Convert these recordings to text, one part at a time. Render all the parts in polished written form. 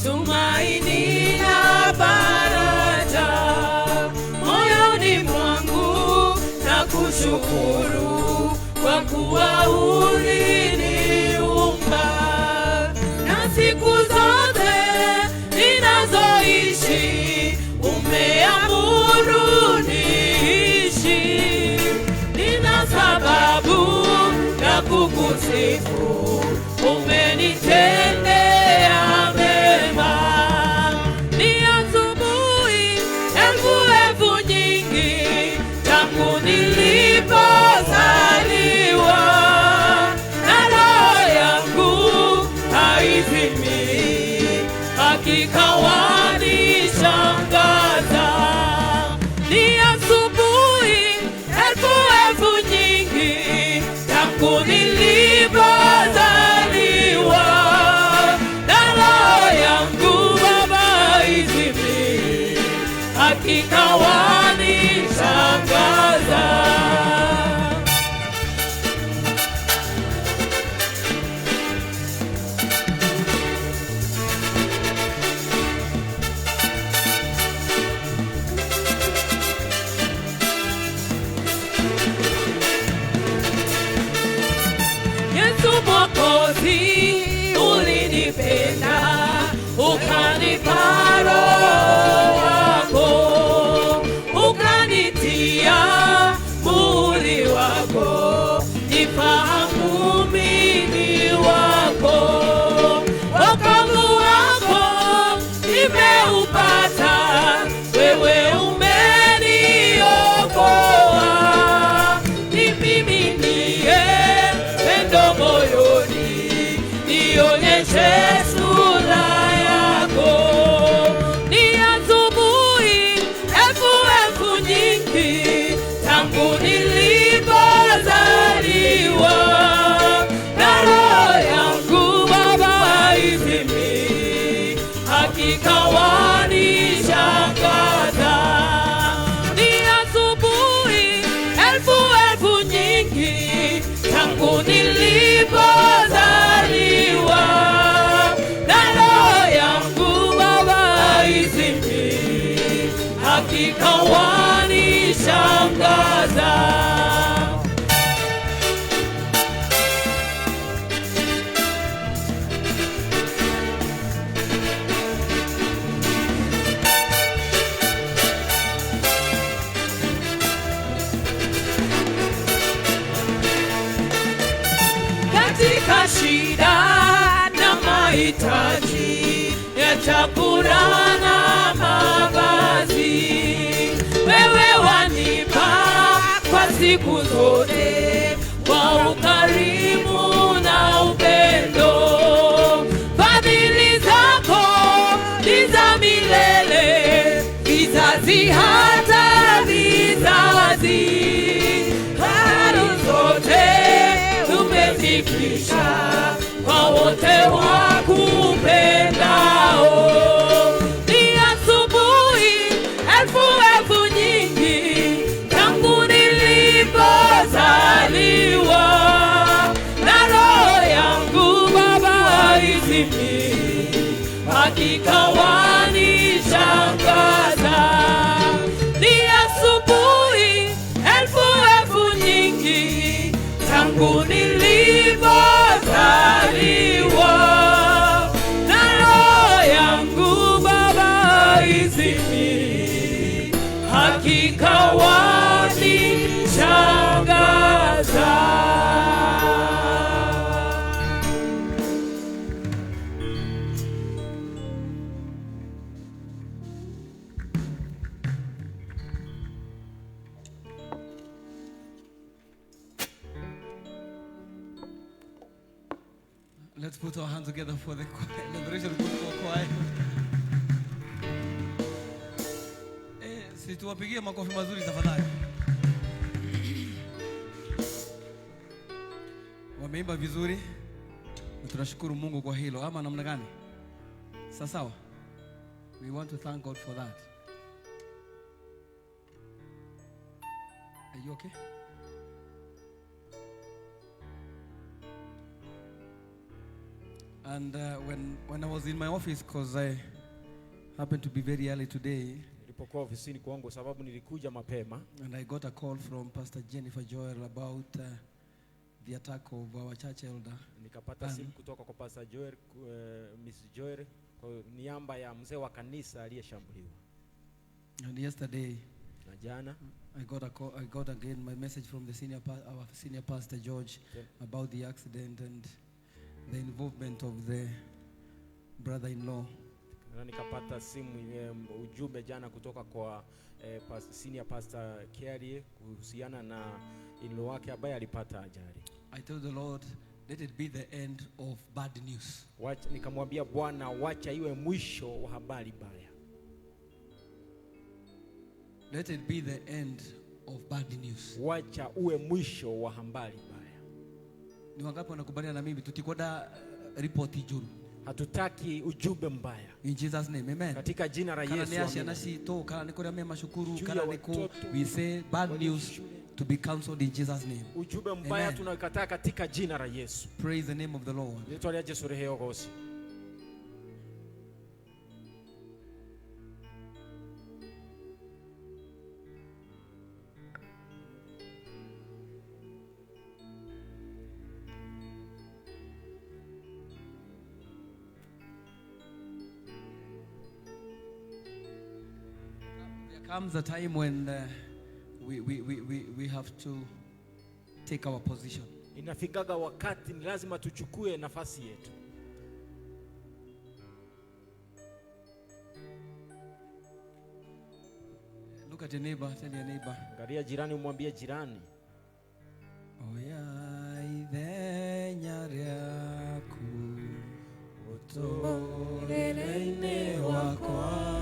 Tumaini na faraja moyoni mwangu, na kushukuru kwa kuwa uliniumba, na siku zote ninazoishi umeamuru niishi. Nina sababu ya kukusifu, umenitendea mema. Ni asubuhi elfu nyingi tangu nilipozaliwa, na roho yangu haizimii, hakika wanishangaza. Ni asubuhi elfu nyingi tangu nilipozaliwa, na roho yangu Baba haizimii, hakika wanishangaza. Yesu Mwokozi, ulinipenda ukanipa Roho wako, ukanitia muhuri wako, nifahamu mimi wako. Wokovu wako nimeupata, wewe umeniokoa. Nimiminie pendo moyoni, nionyeshe sura yako. Ni asubuhi elfu nyingi tangu nilipozaliwa, na roho yangu Baba haizimii, hakika wanishangaza. Ni asubuhi elfu nyingi tangu nilipozaliwa, na roho yangu Baba haizimii, hakika wanishangaza. Katika shida na mahitaji ya chakula na mavazi, wewe wanipa kwa siku zote, kwa ukarimu na upendo. Fadhili zako ni za milele, vizazi hata vizazi. Hali zote umezifikisha kwa wote wakupendao. Ni asubuhi elfu nyingi tangu nilipozaliwa, na roho yangu Baba haizimii, hakika wanishangaza. Ni asubuhi elfu nyingi tangu nilipozaliwa, hakika wanishangaza. Let's put our hands together for the liberation group for choir. Situwapigie makofi mazuri tafadhali. Wameimba vizuri. Tunashukuru Mungu kwa hilo. Ama namna gani? Sawa. We want to thank God for that. Are you okay? And when I was in my office, because I happened to be very early today, nilipokuwa ofisini kwangu sababu nilikuja mapema, and I got a call from Pastor Jennifer Joel about the attack of our church elder. Nikapata simu kutoka kwa Pastor Joel, Miss Joel, kwa niaba ya mzee wa kanisa aliyeshambuliwa. And yesterday, na jana, I got again my message from the our senior pastor George about the accident and the involvement of the brother-in-law. Na nikapata simu ujumbe jana kutoka kwa senior pastor Kerry kuhusiana na in-law wake ambaye alipata ajali. I told the Lord, let it be the end of bad news. Nikamwambia Bwana, wacha iwe mwisho wa habari mbaya. Let it be the end of bad news. Wacha uwe mwisho wa habari mbaya. Ni wangapi wanakubaliana na mimi tutikoda ripoti juru? Hatutaki ujumbe mbaya. In Jesus name, amen. Katika jina la Yesu. We say bad news to be cancelled in Jesus name. Ujumbe mbaya tunakataa katika jina la Yesu. Praise the name of the Lord. Comes a time when we have to take our position. Inafikaga wakati ni lazima tuchukue nafasi yetu. Look at your neighbor, tell your neighbor. Angalia jirani, umwambie jirani. Oya idhenyareaku utoreleine wakwa.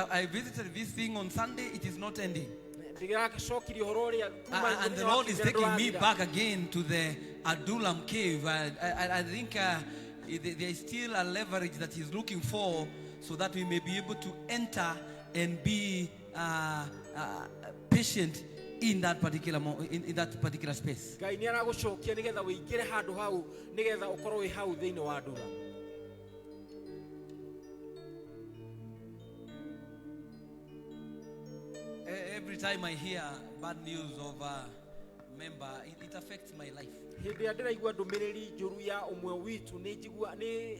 I visited this thing on Sunday. It is not ending. And the Lord is taking me back again to the Adullam cave. I think there is still a leverage that He's looking for, so that we may be able to enter and be patient in that particular in that particular space. Every time I hear bad news of a member, it affects my life. Hindi adira igwa ndumiriri njuru ya umwe witu ni jigwa ni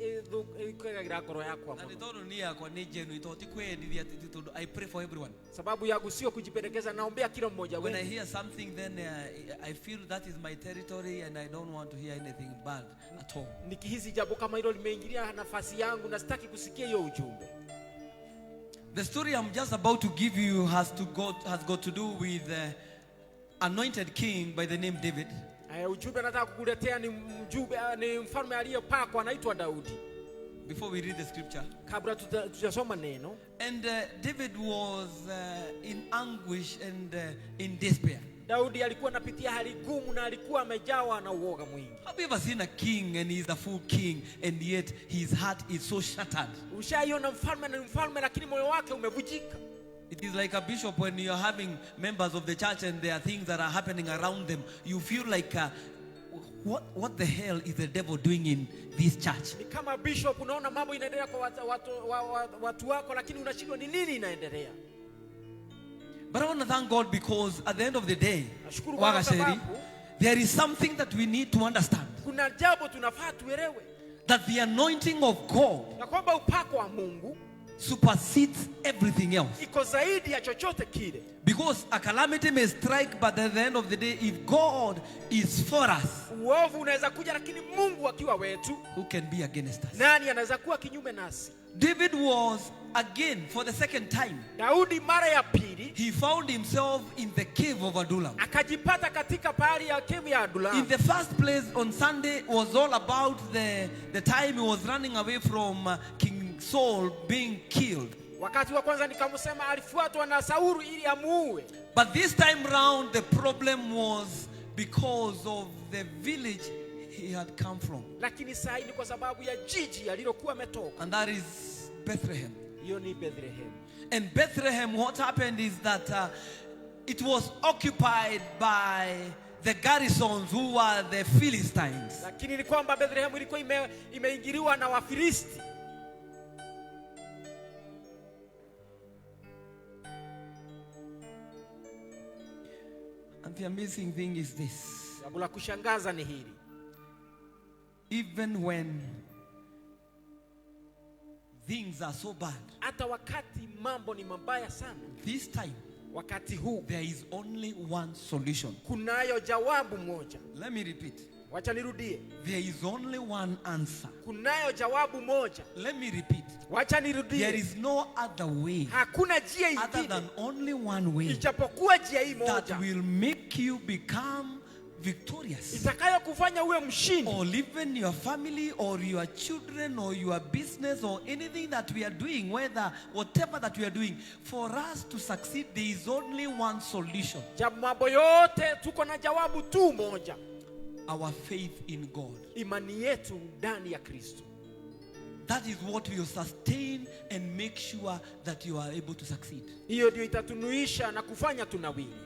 ikagira ngoro yakwa. Na nitono ni yakwa ni jenu itoti kwendithia tondu I pray for everyone. Sababu yangu sio kujipendekeza, naombea kila mmoja When wenu. I hear something then I feel that is my territory and I don't want to hear anything bad at all. Nikihisi jambo kama hilo limeingilia nafasi yangu na sitaki kusikia hiyo ujumbe. The story I'm just about to give you has got to do with anointed king by the name David. Ujumbe nataka kukuletea ni mfalme aliyepakwa anaitwa Daudi. Before we read the scripture, kabla tutasoma neno, and David was in anguish and in despair. Daudi alikuwa anapitia hali gumu na alikuwa amejawa na uoga mwingi. Have you ever seen a king and he's a full king and yet his heart is so shattered? Ushaiona mfalme na mfalme lakini moyo wake umevujika? It is like a bishop when you're having members of the church and there are things that are happening around them. You feel like, what the hell is the devil doing in this church? Ni kama bishop unaona mambo inaendelea kwa watu wako lakini unashindwa ni nini inaendelea. But I want to thank God because at the end of the day, there is something that we need to understand. Kuna jambo tunafaa tuelewe. That the anointing of God na kwamba upako wa Mungu supersedes everything else. Iko zaidi ya chochote kile. Because a calamity may strike, but at the end of the day, if God is for us, uovu unaweza kuja lakini Mungu akiwa wetu, who can be against us? Nani anaweza kuwa kinyume nasi? David was again for the second time. Daudi mara ya pili, he found himself in the cave of Adullam. Akajipata katika pahali ya cave ya Adullam. In the first place on Sunday was all about the time he was running away from King Saul being killed. Wakati wa kwanza nikamsema alifuatwa na Saulu ili amuue. But this time round the problem was because of the village he had come from. Lakini sasa ni kwa sababu ya jiji alilokuwa ametoka. And that is Bethlehem. Hiyo ni Bethlehem. And Bethlehem, what happened is that it was occupied by the garrisons who were the Philistines. Lakini ni kwamba Bethlehem ilikuwa imeingiliwa na Wafilisti. And the amazing thing is this. Jambo la kushangaza ni hili. Even when things are so bad, hata wakati mambo ni mabaya sana, this time, wakati huu, there is only one solution. Kunayo jawabu moja. Let me repeat. Wacha nirudie. There is only one answer. Kunayo jawabu moja. Let me repeat. Wacha nirudie. There is no other way. Hakuna njia ingine other than only one way. Ijapokuwa njia hii moja. That will make you become victorious. Itakayo kufanya uwe mshindi. Or even your family or your children or your business or anything that we are doing, whatever that we are doing, for us to succeed there is only one solution. Jambo yote tuko na jawabu tu moja. Our faith in God. Imani yetu ndani ya Kristo. That is what will sustain and make sure that you are able to succeed. Hiyo ndio itatunuisha na kufanya tunawili.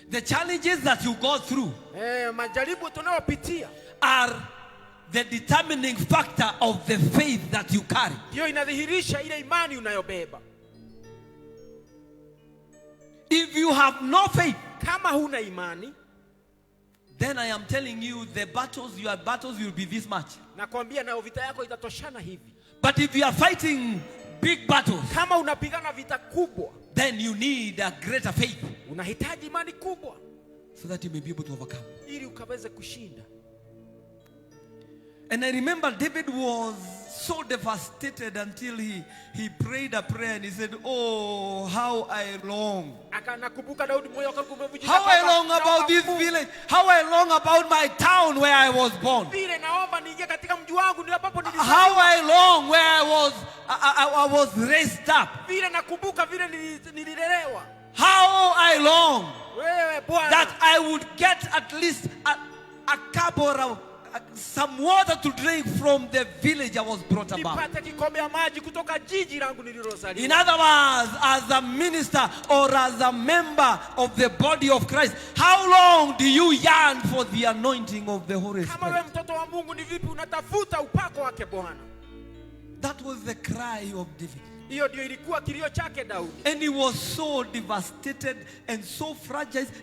The challenges that you go through majaribu tunayopitia are the determining factor of the faith that you carry. Hiyo inadhihirisha ile imani unayobeba. If you have no faith, kama huna imani, then I am telling you your battles will be this much. Nakwambia na vita yako itatoshana hivi. But if you are fighting big battles, kama unapigana vita kubwa, then you need a greater faith. Unahitaji imani kubwa so that you may be able to overcome. Ili ukaweze kushinda. And I remember David was so devastated until he prayed a prayer and he said, "Oh, how I long. How I long about this village. How I long about my town where I was born. How I long where I was raised up. How I long that I would get at least a cup or some water to drink from the village I was brought about." In other words, as a minister or as a member of the body of Christ, how long do you yearn for the anointing of the Holy Spirit? That was the cry of David. Hiyo ndio ilikuwa kilio chake Daudi. And he was so devastated and so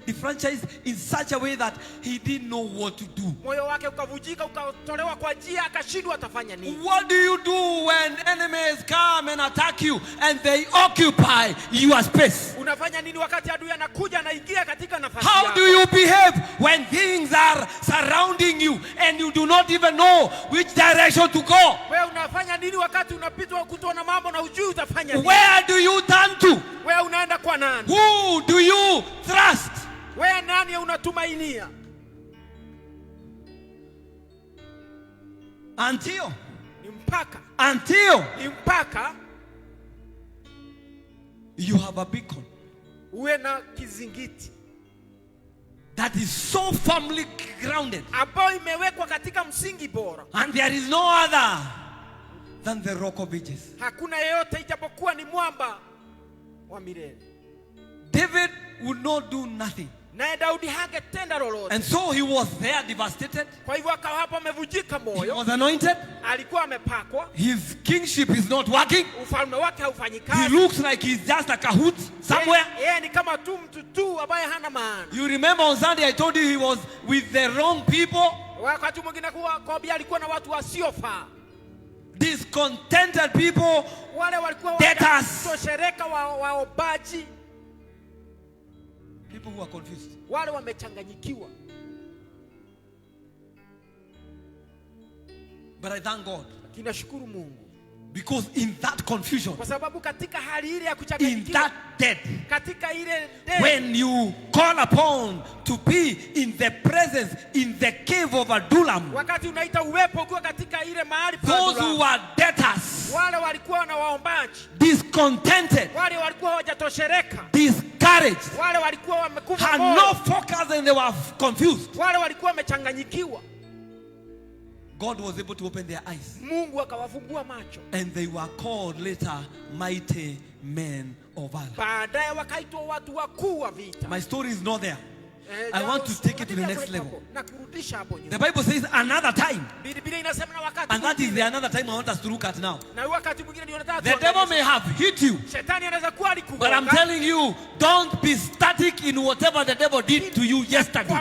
defranchised in such a way that he didn't know what to do. Moyo wake ukavujika, ukatolewa kwa njia, akashindwa atafanya nini. What do you do when enemies come and attack you and they occupy your space? Unafanya nini wakati adui anakuja anaingia katika nafasi yako? How do you behave when things are surrounding you and you do not even know which direction to go? Wewe unafanya nini wakati unapitwa kutona mambo na hujui utafanya nini? Where do you turn to? Wewe unaenda kwa nani? Who do you trust? Wewe nani unatumainia? Until you have a beacon uwe na kizingiti that is so firmly grounded, ambayo imewekwa katika msingi bora, and there is no other than the Rock of Ages. Hakuna yeyote ijapokuwa ni mwamba wa milele. David would not do nothing. Naye Daudi hangetenda lolote. And so he was there devastated. Kwa hivyo akawa hapo amevujika moyo. He was anointed. Alikuwa amepakwa. His kingship is not working. Ufalme wake haufanyi kazi. He looks like he's just a cahoot somewhere. Yeye ni kama tu mtu tu ambaye hana maana. You remember on Sunday I told you he was with the wrong people. Wakati mwingine kwa bia alikuwa na watu wasiofaa. Discontented people. Wale walikuwa watoshereka waobaji. People who are confused. Wale wamechanganyikiwa. But I thank God. Kinashukuru Mungu. Because in that confusion, kwa sababu katika hali ile ya kuchanganyikiwa, in that death, katika ile death, when you call upon to be in the presence, in the cave of Adullam, wakati unaita uwepo ukiwa katika ile mahali pa Adullam, those who are debtors, wale walikuwa na waombaji, discontented, wale walikuwa hawajatoshereka, discouraged, wale walikuwa wamekufa had moyo, no focus and they were confused, wale walikuwa wamechanganyikiwa, God was able to open their eyes. Mungu akawafumbua macho. And they were called later mighty men of valor. Baadaye wakaitwa watu wakuu wa vita. My story is not there. I want to take it to the next level. The Bible says another time. And that is the another time I want us to look at now. The devil may have hit you. But I'm telling you, don't be static in whatever the devil did to you yesterday. For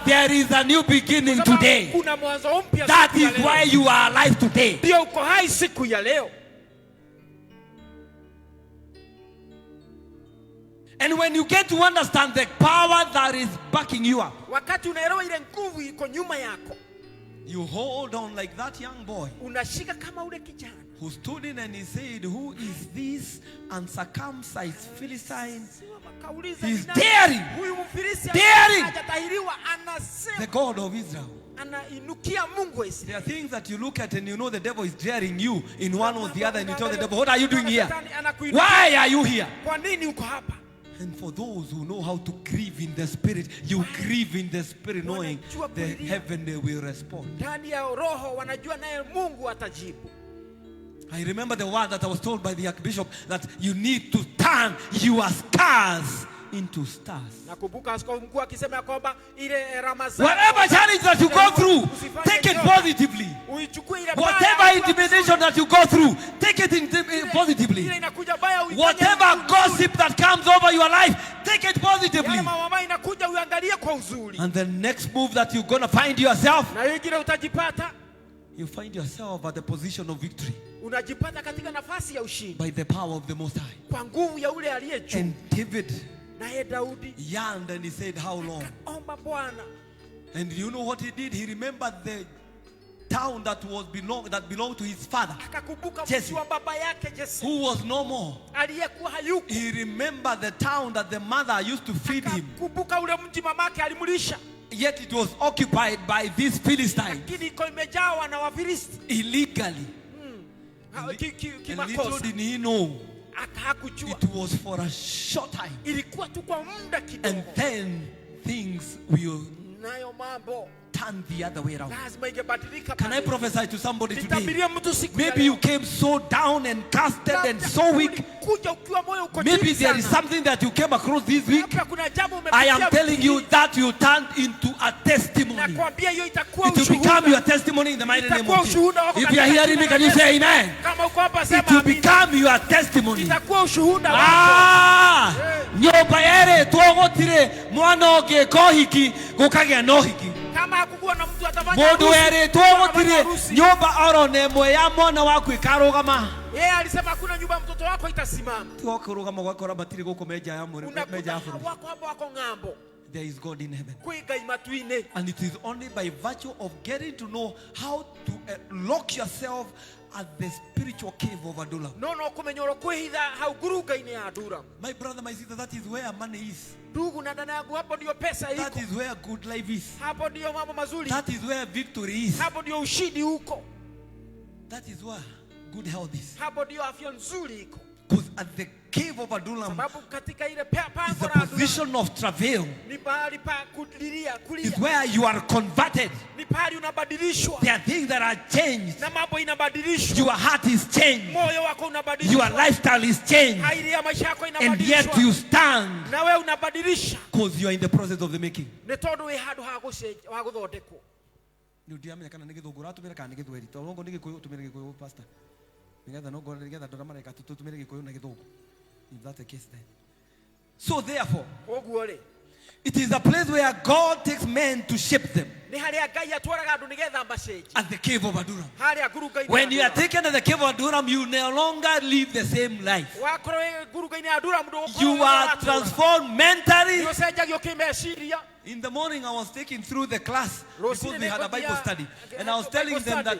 there is a new beginning today. That is why you are alive today. And when you get to understand the power that is backing you up, you hold on like that young boy who stood in and he said, who is this uncircumcised Philistine? He's daring the God of Israel. There are things that you look at and you know the devil is daring you in one or the other, and you tell the devil, what are you doing here? Why are you here? And for those who know how to grieve in the spirit, you grieve in the spirit knowing the heaven will respond. I remember the word that I was told by the Archbishop, that you need to turn your scars into stars. Whatever challenge that you go through, take it positively. Whatever intimidation that you go through, take it positively. Whatever gossip that comes over your life, take it positively. And the next move that you're going to find yourself, you find yourself at the position of victory by the power of the Most High. And David yearned and he said, how long? And you know what he did? He remembered the town that belonged to his father, Jesse, who was no more. He remembered the town that the mother used to feed him, yet it was occupied by these Philistines illegally. And little did he know, it was for a short time, and then things will turn the other way around. lazima ingebadilika. Can I prophesy to somebody today? Nitabiria mtu siku ya Maybe leo. you came so down and casted and so weak. Kuja ukiwa moyo uko Maybe chini there is sana. something that you came across this week. Labda kuna jambo I umepitia am telling you that you turned into a testimony. nakwambia hiyo itakuwa It will become ushuhuda. your testimony in the mighty name Itakuwa of Jesus. ushuhuda wako If you are katika hearing me, jina can you la say Yesu. amen? Kama uko hapa It sema will amina. become your testimony. Itakuwa ushuhuda wako. Ah, nyumba yere twogotire mwana ũngĩ kohiki gũkagĩa no hiki. Kama hakukuwa na mtu atafanya Mũndũ erĩ twogotire nyumba oro na ĩmwe ya mwana waku ĩkarũgama. yeye alisema hakuna nyumba mtoto wako itasimama. Twakũrũgama gwakora matirĩ gũkũ menja ya Unakuta bũrũri. wako hapo wako ng'ambo. There is God in heaven. Kuiga imatuine. And it is only by virtue of getting to know how to lock yourself at the spiritual cave of Adullam. No kumenyoro kwihitha hau guruga-ini ya Adullam. My brother, my sister, that is where money is. Ndugu na dada yangu, hapo ndio pesa iko. That is where good life is. Hapo ndio mambo mazuri. That is where victory is. Hapo ndio ushindi uko. That is where good health is. Hapo ndio afya nzuri iko. Because at the cave of Adullam Sababu katika ile is pango the la Adullam position of travail. ni pahali pa kulilia, Is where you are converted. ni pahali unabadilishwa. There are things that are changed. Na mambo inabadilishwa. Your heart is changed. Moyo wako Your unabadilishwa. lifestyle is changed. Hali ya maisha yako And yet inabadilishwa. you stand Na wewe unabadilisha. because you are in the process of the making. Ni tondu wi handu ha guthondekwo. Nĩ ndiamenya kana nĩ gĩthũngũ ũratũmĩra kana nĩ gĩthweri. Tondũ ngo nĩ gĩkũyũ ũtũmĩre gĩkũyũ pastor. Nĩgetha no ngorere nĩgetha ndora mareka tũtũmĩre gĩkũyũ na gĩthũngũ. If that's the case then. So therefore, Ũguo rĩ. it is a place where God takes men to shape them. Ni haria Ngai atwaraga andu nigetha macenji. At the cave of Adullam. Haria guruga-ini. When you are taken to the cave of Adullam, you no longer live the same life. wakorwo guruga-ini ya Adullam ndu You are transformed mentally. ucenjagio kimeciria. In the morning, I was taking through the class because Rosine we had a Bible study. And I was telling them that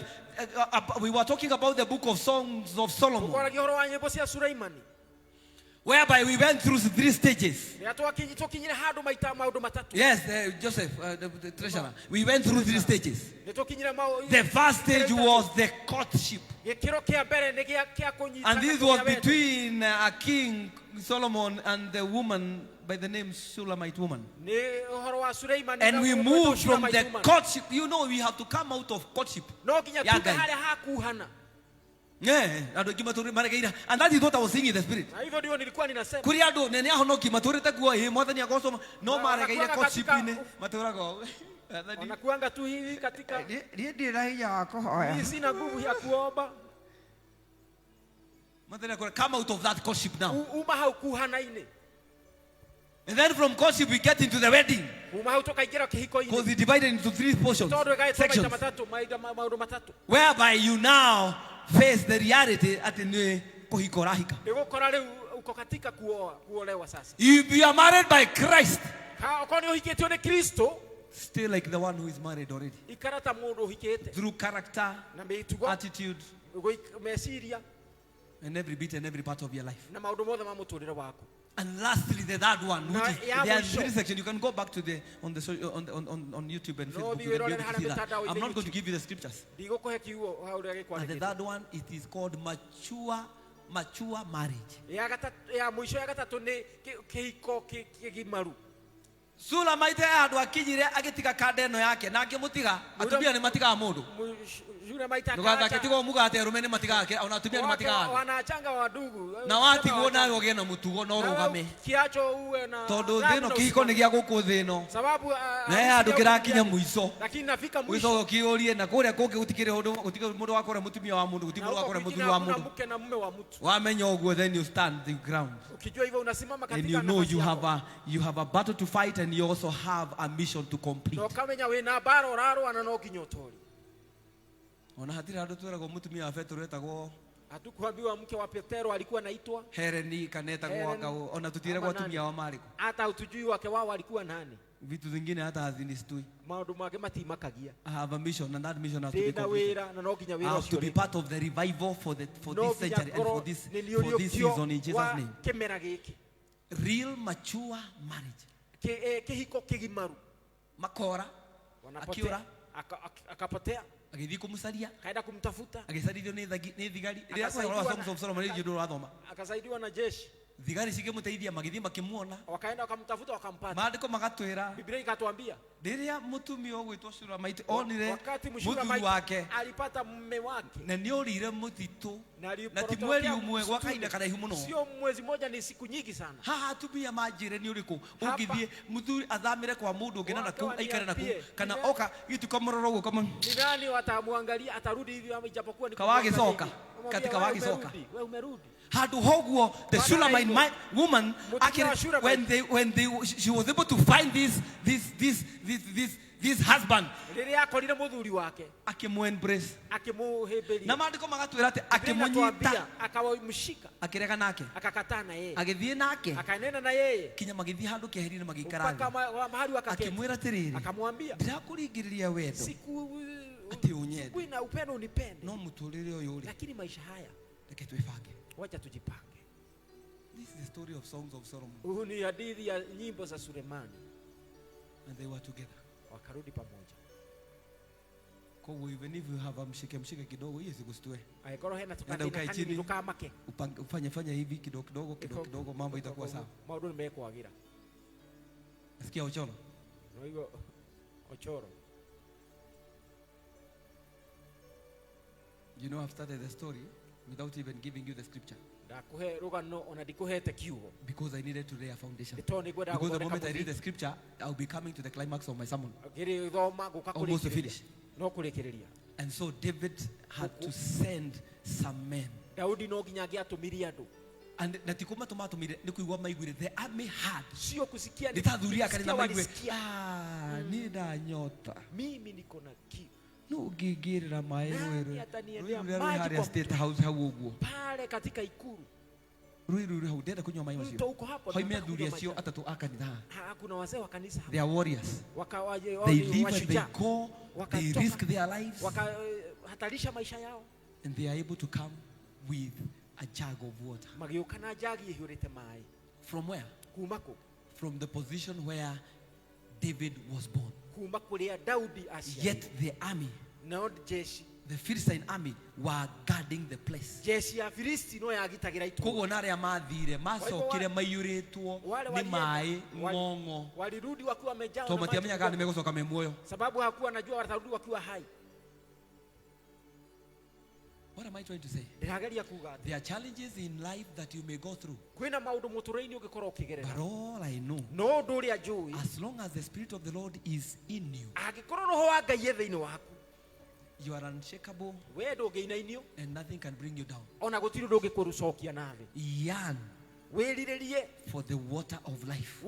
we were talking about the book of Songs of Solomon, Tukoragia uhoro wa nyimbo cia Sulaimani. whereby we went through 3 stages. Ni tukinyire handu maita maundu matatu. Yes, Joseph, the treasurer. We went through 3 stages. Ni tukinyire The first stage was the courtship. gikiro kia mbere ni gia kunyita. And this was between a king, Solomon, and the woman by the name Shulamite woman. Ni uhoro wa Sulaimani. And we moved from the courtship. You know, we have to come out of courtship. No ginya Yeah, tuka guys. haria hakuhana. Yeah, and that is what I was saying in the spirit. Na hivyo ndio nilikuwa ninasema. Kuri andu nene ahonoki maturite guo hi mwathani agocwo no maregeire courtship ini maturago Wanakuanga tu hivi katika. Ndiye ndira hinya wa kuhoya. Mimi sina nguvu ya kuomba. Mwathani akora come out of that courtship now. Uma haukuhana ine. And then from courtship we get into the wedding. Uma hautoka ingira kihiko ine. Because we divided into 3 portions, Todo gaitwa maita sections, matatu, maundu matatu. whereby you now face the reality at the kuhiko rahika. Nigukora riu uko katika kuolewa sasa. If you are married by Christ, Kwa ni uhikitio ni Kristo, stay like the one who is married already. ikara ta mundu uhikite. Through character, Na mitugo, attitude, meciria and every bit and every part of your life. na maundu mothe ma muturire waku. And lastly, the third one, which Na is ya there are mwisho. 3 sections. You can go back to the on YouTube and No, Facebook. we You can will be able learn to see how to that. start out I'm with not going to YouTube. give you the scriptures. Ndigũkũhe kiugo ha ũrĩa And the gĩkwandĩkĩtwo. third one, it is called mature marriage. Ya mwisho ya gatatu ni kihiko kigimaru. Shulamite andu akinyire agitiga kanda eno yake na akimutiga atumia ni matigaga mundu. Yule maita Ndugatha kitigo mugate rume ni matigaga ke ona atumia ni matigaga. wanachanga wadugu. Na watigwo nawe ugie na mutugo no rugame. Kiacho uwe na Tondu thino kihiko ni gia guku thino. sababu Na andu kirakinya muico. lakini nafika Mwico mwisho kiurie na kuria kungi gutikire mundu wakora mutumia wa mundu guti mundu wakora muthuri wa mundu. mke na mume wa mtu. Wamenya uguo, then you stand the ground. Ukijua hivyo unasimama And katika you know nafasi yako. you have a battle to fight, and you also have a mission to complete. No kamenya wina baro raro ana no kinyotori. Ona hatira andu twiragwo mutumia wa Petro etagwo Hatukuambiwa mke wa Petero alikuwa anaitwa Hereni kaneta gwakao, ona tutiragwo atumia wa mariko. hata utujui wake wao alikuwa nani. Vitu zingine hata hazinistui. Maundu make matimakagia. I have a mission, and that mission has to be Ndina completed. wira na no kinya I wira have to be ucio. part of the revival for this century and for this season in Jesus' name. Kimera giki. Real mature marriage. Kihiko kigimaru. Makora akiura Akapotea. agithi kumucaria Kaenda kumtafuta. agicarithio ni thigari. Ria kwa Songs of Solomon ndio urathoma. Akasaidiwa na jeshi. thigari cikimuteithia magithii makimuona wakaenda wakamtafuta wakampata. maandiko magatwira Biblia ikatuambia riria mutumia ogwitwo Shulamite onire wakati muthuri wake alipata mume wake na ni orire muthitu na ti mweri umwe gwa kahinda karaihu muno, sio mwezi moja, ni siku nyingi sana. haha atumia manjire ni uriku ungithie muthuri athamire kwa mundu ngina na kuu aikare na kuu kana oka gitu kamororo ugo kama ni nani watamwangalia atarudi hivi ama ijapokuwa ni kawagi soka katika wagi soka wewe umerudi hadu hogwo the Shulamite woman actually when she was able to find this husband riria akorire muthuri wake akimuembrace akimuheberi na maandiko magatwira ati akimunyita akamshika akirega nake akakataa na yeye agithie nake akanena na yeye kinya magithie handu keherine magikaranga mpaka mahali wakaketi akimwira tiriri akamwambia ndirakuringiriria wendo siku ati unyende na upendo unipende no muturire uyu uri lakini maisha haya reke twifange wacha tujipange. This is the story of songs of Solomon. Huu ni hadithi ya nyimbo za Sulemani. And they were together. Wakarudi pamoja. Kwa even if you have mshike kidogo hiyo sikustue. Aikoro hena tukati tukamake. Ufanye hivi kidogo mambo itakuwa sawa. Mauduni meko agira. Nasikia ochoro. No hiyo ochoro. You know I've started the story without even giving you the scripture. Because I needed to lay a foundation. Because the moment I read the scripture, I'll be coming to the climax of my sermon. Almost to finish. And so David had to send some men. And natikuma tomatomire nikuigwa maigwire the army had sio kusikia nitadhuria kanina maigwe nida nyota mimi niko na kiu no gigirira mai wewe hari state house hau uguo pale katika ikuru ruiru hau ndenda kunywa mai macio haimia thuria cio atatu akanitha kuna wazee wa kanisa they are warriors wakawaje they live and they go they risk their lives wakahatarisha maisha yao and they are able to come with a jug of water. Magiukana jagi ihurite mai. From where? Kumako. From the position where David was born. Kumako ya Daudi asia. Yet the army, not jeshi, the Philistine army were guarding the place. Jeshi ya Filisti no yagitagira itu. Kogo nare amathire macokire mayuritwo ni mai ngongo. Walirudi wakiwa wamejaa. To matiamenya kana nimegocoka me muoyo. Sababu hakuwa anajua watarudi wakiwa hai. What am I trying to say? There are challenges in life that you may go through. But all I know, as long as the Spirit of the Lord is in you, you are unshakable and nothing can bring you down. Yearn for the water of life.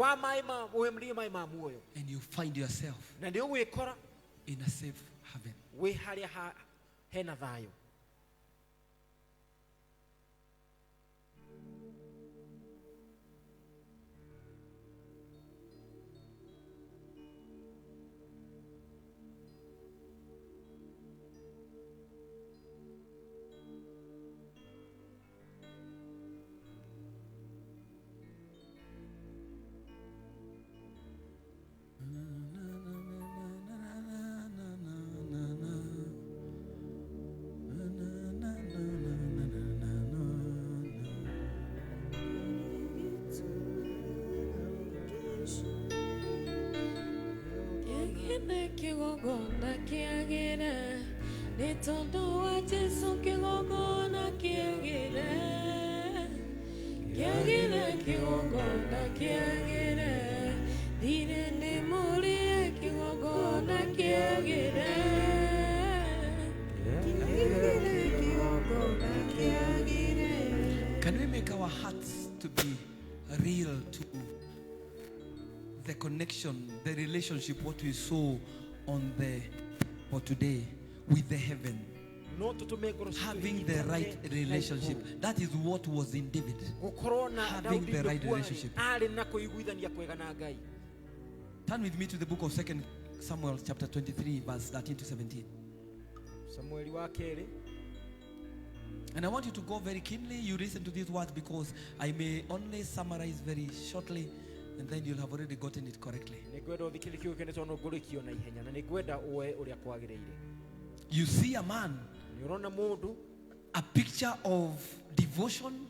And you find yourself in a safe haven. Can we make our hearts to be real to the connection, the relationship, what we saw on the or today with the heaven? Having the right relationship. That is what was in David. Having the right relationship. Turn with me to the book of 2 Samuel chapter 23 verse 13 to 17. And I want you to go very keenly. You listen to these words because I may only summarize very shortly and then you'll have already gotten it correctly. You see a man, a picture of devotion,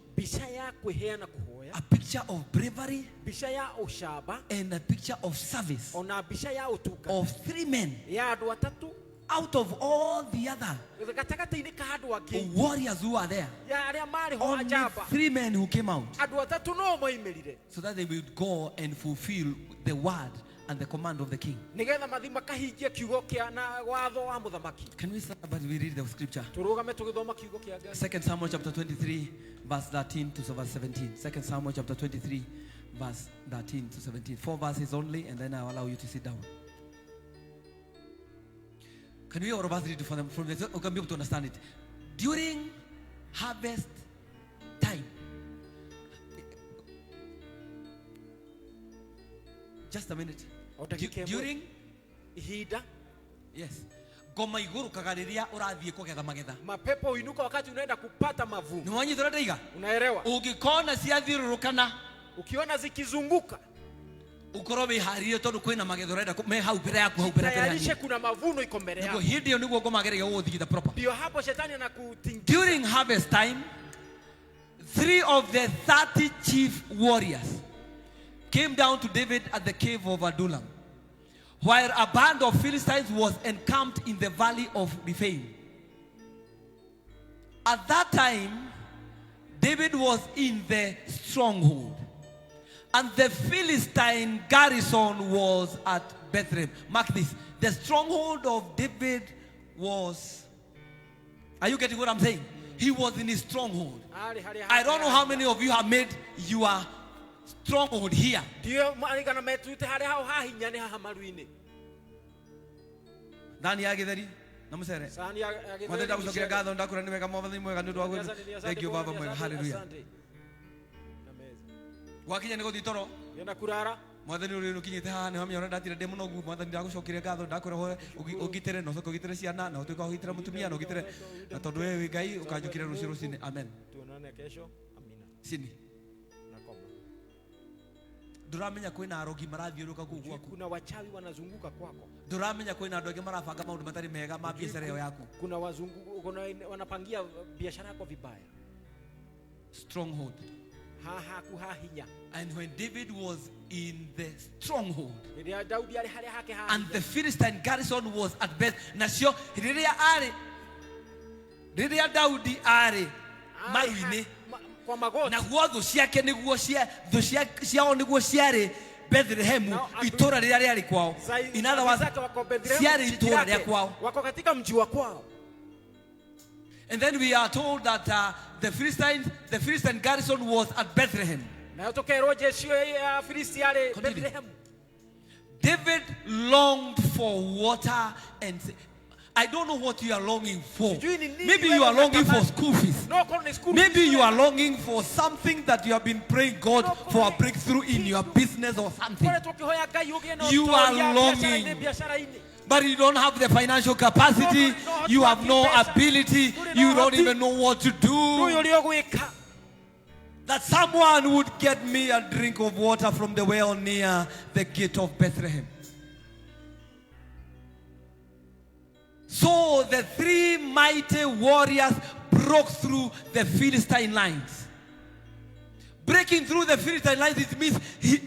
a picture of bravery, mbica ya ushaba, and a picture of service ona mbica ya utuka of 3 men ya andu atatu out of all the other gatagata-ini ka andu angi warriors who are there. ya aria mari ho Only ajamba 3 men who came out andu atatu no moimirire so that they would go and fulfill the word and the command of the king. nigetha mathi makahingia kiugo kia na watho wa muthamaki. Can we start but we read the scripture? Turugame tugithoma kiugo kia Ngai. 2 Samuel chapter 23 verse 13 to verse 17. 2 Samuel chapter 23 verse 13 to 17. 4 verses only, and then I'll allow you to sit down. Can we all of us read from them? We can be able to understand it. During harvest time, just a minute. During ihinda, yes, ngoma igurukaga riria urathie kugetha magetha. Mapepo uinuka wakati unaenda kupata mavuno. Ni wanyithora ndaiga? Unaelewa? Ungikona ciathirurukana, ukiona zikizunguka, ukoro wiharirie tondu kwina magetha urenda me hau mbere yaku hau mbere tayarishe kuna mavuno iko mbele yako. Niguo hindi yo niguo ngoma geregia guthigitha proper. Ndio hapo shetani anakutingia. During harvest time, 3 of the 30 chief warriors came down to David at the cave of Adullam, while a band of Philistines was encamped in the valley of Rephaim. At that time, David was in the stronghold, and the Philistine garrison was at Bethlehem. Mark this. The stronghold of David was... Are you getting what I'm saying? He was in his stronghold. I don't know how many of you have made your stronghold here. Ndani ya githeri na musere. Mwatenda gucokera ngatho ndakura ni wega mwathani mwega ni ndwagu. Thank you baba mwega. Hallelujah. Wakinya ni guthi toro. Yenda kurara. Mwathani uri nukinyite haha ni hamya ora ndatire ndemu nogu mwathani ndagucokera ngatho ndakura ho ugitire no soko ugitire ciana na utuika ugitire mutumia no ugitire na tondu wewe Ngai ukanjukire ruciru cini. Amen. Tuonane kesho. Amina. Sini. Duramenya kwina arogi marathiuruka ku gwaku. Kuna wachawi wanazunguka kwako. Duramenya kwina andu angi marabanga maundu matari mega ma biashara yako. Kuna kuna wanapangia biashara yako vibaya. Stronghold. Kuhahinya. And when David was in the stronghold, and and the Philistine garrison was at Beth, nasio riria Daudi are maruine na guotho ciake niguo ciao niguo ciari Bethlehem, itura riria riari kwao. In other words, ciari itura riria kwao, wako katika mji wa kwao. And then we are told that the Philistine garrison was at Bethlehem. David longed for water, and I don't know what you are longing for. Maybe you are longing for school fees. Maybe you are longing for something that you have been praying God for a breakthrough in your business or something. You are longing, but you don't have the financial capacity. You have no ability. You don't even know what to do. That someone would get me a drink of water from the well near the gate of Bethlehem. So the 3 mighty warriors broke through the Philistine lines. Breaking through the Philistine lines, it means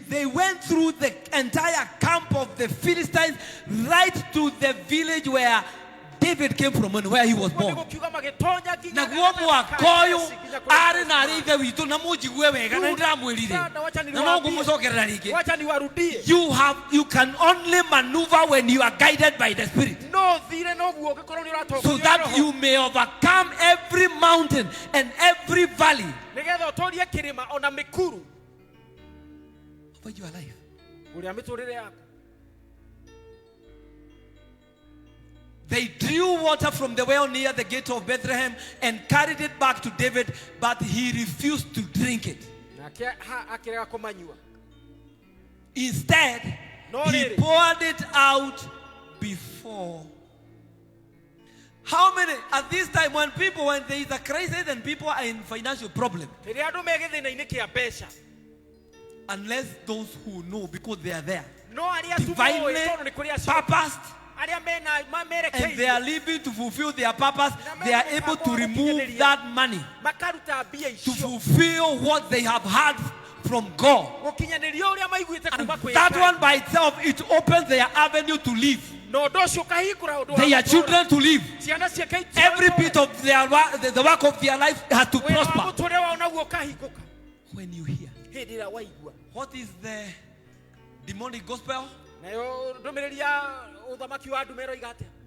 they went through the entire camp of the Philistines right to the village where David came from and where he was born. You can only maneuver when you are guided by the Spirit, so that you may overcome every mountain and every valley for your life. They drew water from the well near the gate of Bethlehem and carried it back to David, but he refused to drink it. Instead, he poured it out before. How many at this time when there is a crisis and people are in financial problem? Unless those who know, because they are there, divinely purposed, and they are living to fulfill their purpose, they are able to remove that money to fulfill what they have had from God. And That one by itself, it opens their avenue to live. Their children to live. Every bit of their the work of their life has to prosper. When you hear, what is the demonic gospel?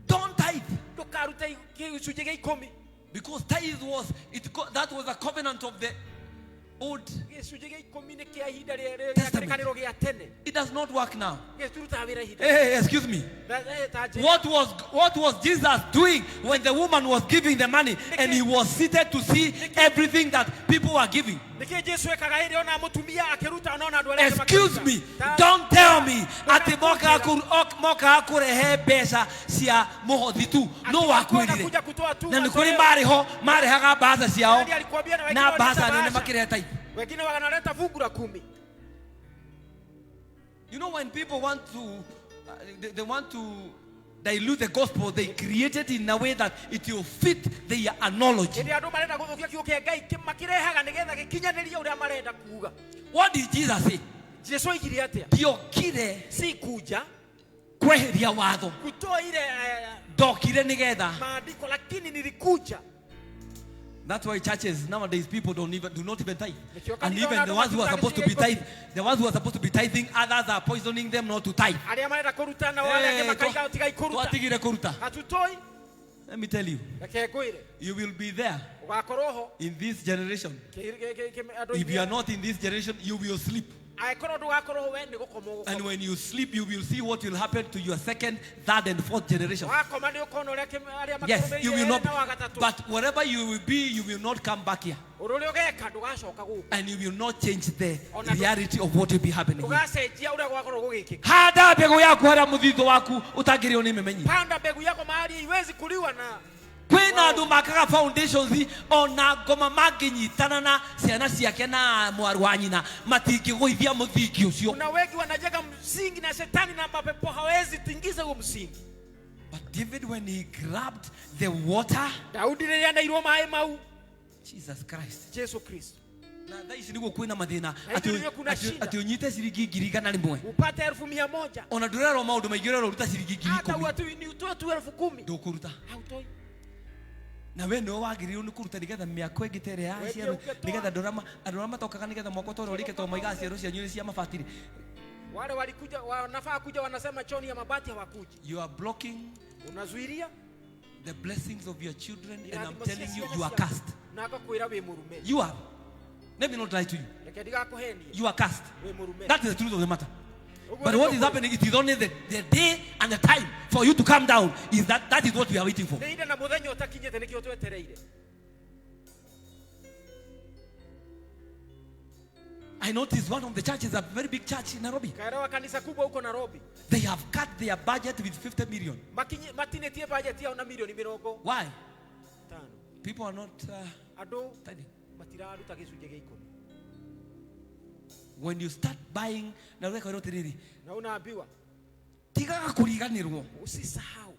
Don't tithe. Because tithe was that was a covenant of the Old Testament. It does not work now. Hey, excuse me. What was Jesus doing when the woman was giving the money and he was seated to see everything that people were giving? Excuse me. Don't tell me ati moka akurehe pesa cia muhothi tu no wakwirire na nikuri mariho marihaga basa ciao na basa nene makireta. You know, when people want to they want to dilute the gospel, they create it in a way that it will fit their analogy. What did Jesus say? Diokire si kuja kweheria watho dokire nigetha. That's why churches nowadays, people do not even tithe. And even the ones who are supposed to be tithe, the ones who are supposed to be tithing, others are poisoning them not to tithe. Let me tell you, you will be there in this generation. If you are not in this generation, you will sleep. And when you sleep, you will see what will happen to your second, third, and fourth generation. Yes, you will not. But wherever you will be, you will not come back here. And you will not change the reality of what will be happening here. Kwena ndo makaga foundations ona goma maginyitana na ciana ciake na mwaru wa nyina matingiguithia muthingi ucio. Kuna wengi wanajenga msingi na shetani na mapepo hawezi tingiza huo msingi. But David, when he grabbed the water, Daudi rĩrĩa anairwo maĩ mau, Jesus Christ, Jesu Kristo, na thaici niguo kwina mathina ati unyite ciringi 100,000 upate 1,100 ona ndurerwo maundu maingi urerwo ruta ciringi 10,000 hata watu ni utoe tu 10,000 ndukuruta hautoi. Na we no wagiriru ni kuruta nigetha miako ingitere ya ciero nigetha ndorama matokaga nigetha moko toro rike to maiga ciero cia nyuri cia mabatiri. Wale walikuja wanafaa kuja wanasema choni ya mabati hawakuji. You are blocking, unazuilia the blessings of your children, and I'm telling you, you are cursed. You are. Let me not lie to you. You are cursed. That is the truth of the matter. But what is happening, it is only the day and the time for you to come down. That is what we are waiting for. I noticed one of the churches, a very big church in Nairobi. They have cut their budget with 50 million. Why? People are not tithing. When you start buying, tigaga kuriganirwo usisahau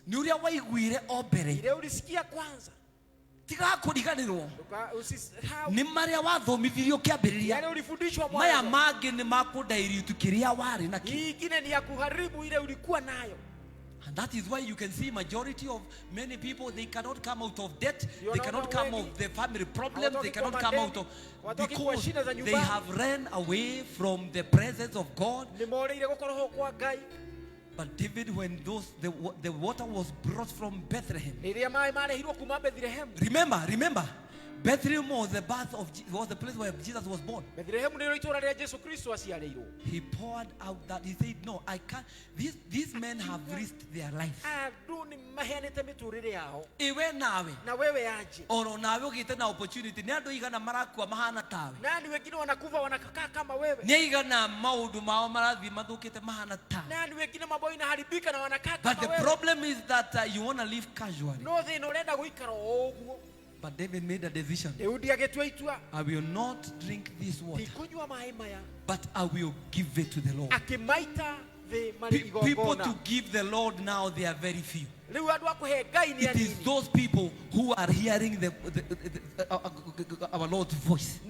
ni uria waiguire obere ile ulisikia kwanza, tigaga kuriganirwo usisahau ni maria wathomithirio kiambiriria yale ulifundishwa mwanzo. Maya mangi ni makudairi tukiria wari na kingine ni ya kuharibu ile ulikuwa nayo. And that is why you can see majority of many people, they cannot come out of debt, they cannot come out of the family problems, they cannot come out of, because they have ran away from the presence of God. But David, when the water was brought from Bethlehem, remember, Bethlehem was the place where Jesus was born. He poured out that. He said, no, I can't. These men have risked their life. Iwe nawe oro nawe ugite na opportunity ni andu igana marakua mahana tawe nani wengine wanakufa wanakaa kama wewe ni igana maudu mao marathi mathukite mahana tawe nani wengine mambo inaharibika na wanakaa kama wewe. But the wewe. problem is that you want to live casually. No, they no lenda guikara oguo. But David made a decision. I will not drink this water, Tikunywa maĩ maya, but I will give it to the Lord. akimaita People to give the Lord now, they are very few. It is those people who are hearing our Lord's voice.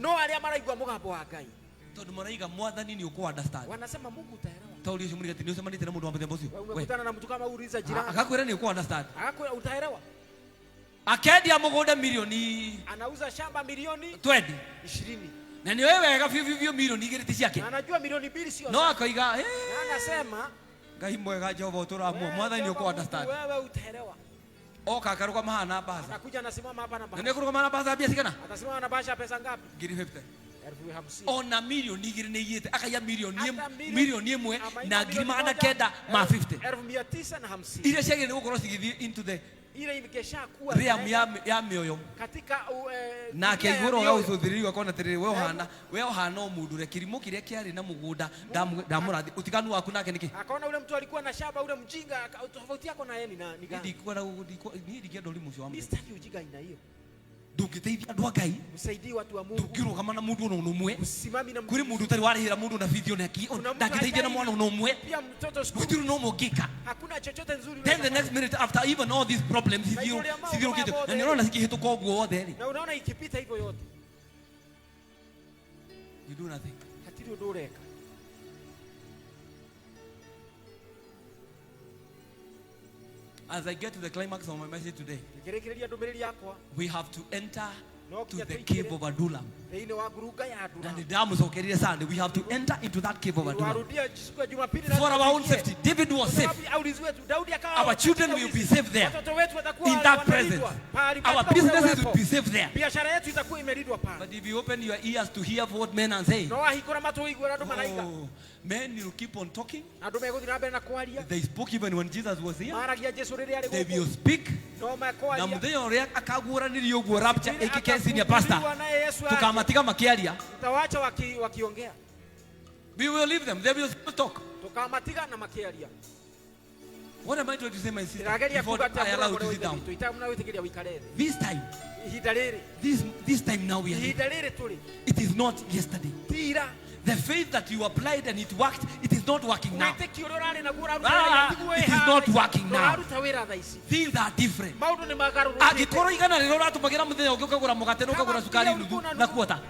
Wanasema Mungu utaelewa. Tauliza Mungu ati niosema nitena mundu wambe mbosi. Ukutana na mtu kama uriza jirani. Akakwira ni ku understand. Akakwira utaelewa. Akedia mugunda milioni. Anauza shamba milioni 20. 20. Na ni wewe wega vivyo milioni igiriti ciake. Anajua milioni 2 sio. No akaiga anasema Ngai mwega Jehova uturamwo mwathani ni ku understand. Wewe utaelewa. Oka akaruka mahana basa. Anakuja anasimama hapa na basa. Nene kuruka mahana basa bia sikana. Atasimama na basha pesa ngapi? Ngiri 50. 50. Ona milioni igiri ni yete akaya milioni imwe na ngiri magana kenda ma 50. 1950. Ile shege ni gukorwo cigithi into the ile imekesha kuwa realm ya mioyo katika na keiguro ga uthuthirirwa kona tiriri we ohana omundu re kirimo kiria kiari na mugunda ndamurathi utiganu waku nake niki akaona ule mtu alikuwa na shamba ule mjinga tofauti yako na yeye ni gani ni ndikienda uri mucio wa mimi sitaki ujinga aina hiyo ndungiteithia andu Ngai msaidie watu wa Mungu ndungirugama na mundu ono umwe usimami na kuri mundu tari warihira mundu na video na ki ndangiteithia na mwana ono umwe pia mtoto gutiru no mugika hakuna chochote nzuri then the next minute after even all these problems sithio kitu na nirona sikihituka ogwo wothe ri na unaona ikipita hivyo yote you do nothing hatiri udoreka. As I get to the climax of my message today, we have to enter to the cave of Adullam. And we have to enter into that cave of Adullam. For our own safety. David was safe. Our children will be safe there. In that presence. Our businesses will be safe there. But if you open your ears to hear what men are saying, men will keep on talking. They spoke even when Jesus was here. They will speak. Na muthenya uria akaguranirio guo rapture ikikesi ni pastor tukamatika makiaria tutawacha wakiongea. We will leave them. They will talk. Tukamatika na makiaria. What am I trying to say, my sister? Before I allow you to sit down. This time. This time now we are here. It is not yesterday. The faith that you applied and it worked, it is not working now. It is not working now. Things are different. Agikoro igana rero ratumagira muthenya ukigura mugate no ukagura sukari nuthu na kuota.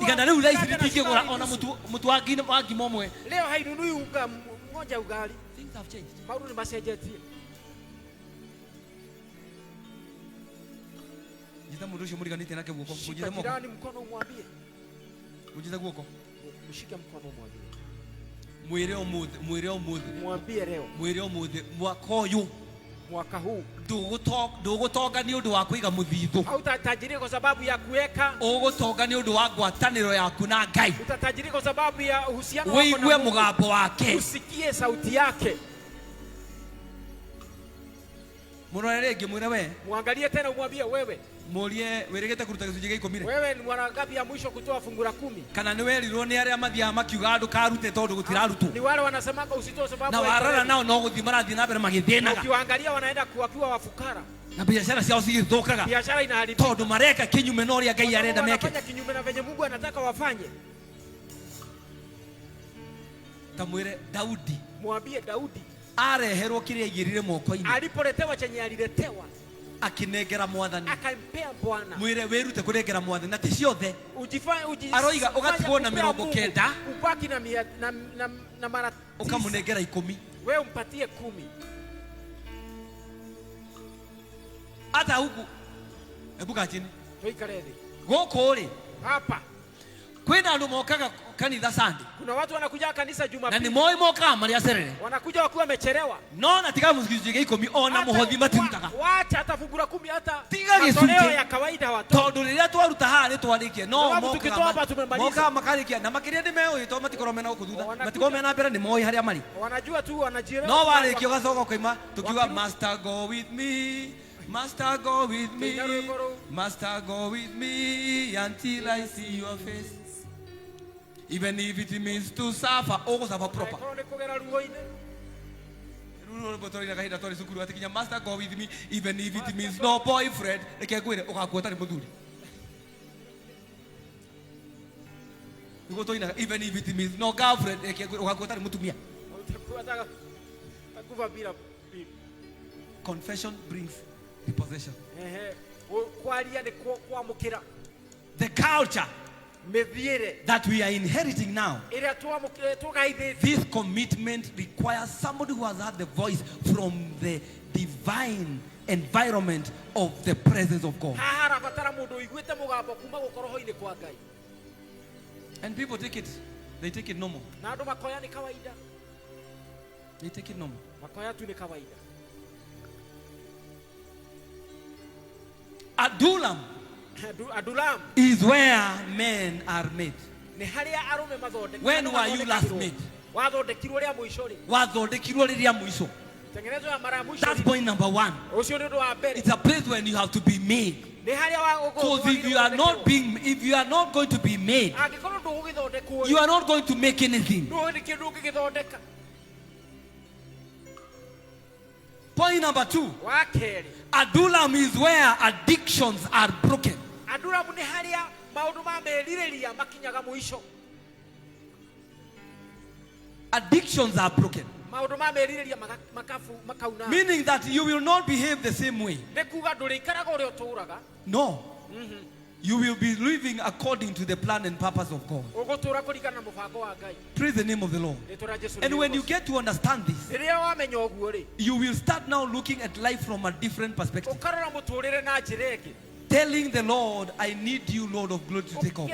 Igana riu raisi ritingigura ona mutu wa ngimo mwe. Leo hainunui unga mmoja ugali. Things have changed. Maundu ni macenjetie. Jita mundu ucio muriganite nake guoko. Mujithe moko. Jirani mkono umwambie. Mujithe guoko. Mshike mkono mwambie. Mwire omuthe. Mwambie leo. Mwire omuthe mwaka uyu. Mwaka huu ndugutonga ni undu wa kuiga muthithu. Hautatajirika kwa sababu ya kuweka. Ugutonga ni undu wa ngwataniro yaku na Ngai. Utatajirika kwa sababu ya uhusiano wako na Mungu. Weigwe mugambo wake. Usikie sauti yake. Murorerege mwire we. Muangalie tena umwambie wewe. Murie weregete kuruta gicunje gä 10. Wewe ni mwana ngapi ya mwisho kutoa fungu la 10? Kana ni werirwo ni aria mathia makiuga andu karute tondu gutirarutwo. Ni wale wanasemanga usitoe sababu na warara nao no guthi marathi na mbere magithinaga. Ukiangalia wanaenda kuwakiwa wafukara. Na biashara ciao cigithukaga. Biashara inaharibika. Tondu mareka kinyume no ria Ngai arenda meke. Wanafanya kinyume na venye Mungu anataka wafanye. Tamwire Daudi. Mwambie Daudi. Areherwo kiria igirire moko-ini. Alipoletewa chenye aliletewa. Akinengera mwathani. Akampea Bwana. Mwire werute kunengera mwathani na ti ciothe. Ujifanye aroiga ugatigwo na 90. Ubaki na mara 9. Ukamunengera 10. Wewe umpatie 10. Hata huku. Ebuka chini. Toikarede. Goko ri. Hapa. Kwina andu mokaga kanitha Sunday. Kuna watu wanakuja kanisa Jumapili. Na ni moi moka mari acerere. Wanakuja wakiwa wamechelewa. No na tiga musikizuje gä 10 ona muhothi matirutaga. Wacha hata fungu la 10 hata. Tiga gicunje ya kawaida watu. Tondu riria twaruta haha ni twarikie no moka makarikia na makiria ni meoi to matikoro mena gukuthutha matikoro mena mbere ni moi haria mari. Wanajua tu wanajielewa. No warikio gacoka koima tukiwa master go with me. Master go with me. Master go with me until I see your face. Even if it means to suffer, all suffer proper. Master go with me, even if it means no boyfriend. Even if it means no girlfriend. Confession brings repossession. The culture that we are inheriting now, this commitment requires somebody who has had the voice from the divine environment of the presence of God. And people take it, they take it normal. They take it normal. Adullam is where men are made. When were you last made? That's point number one. It's a place when you have to be made. Because if you are not going to be made, you are not going to make anything. Point number two. Adullam is where addictions are broken. Addictions are broken. Meaning that you will not behave the same way. No. You will be living according to the plan and purpose of God. Praise the name of the Lord. And when you get to understand this, you will start now looking at life from a different perspective. Telling the Lord, I need you, Lord of glory, to take over.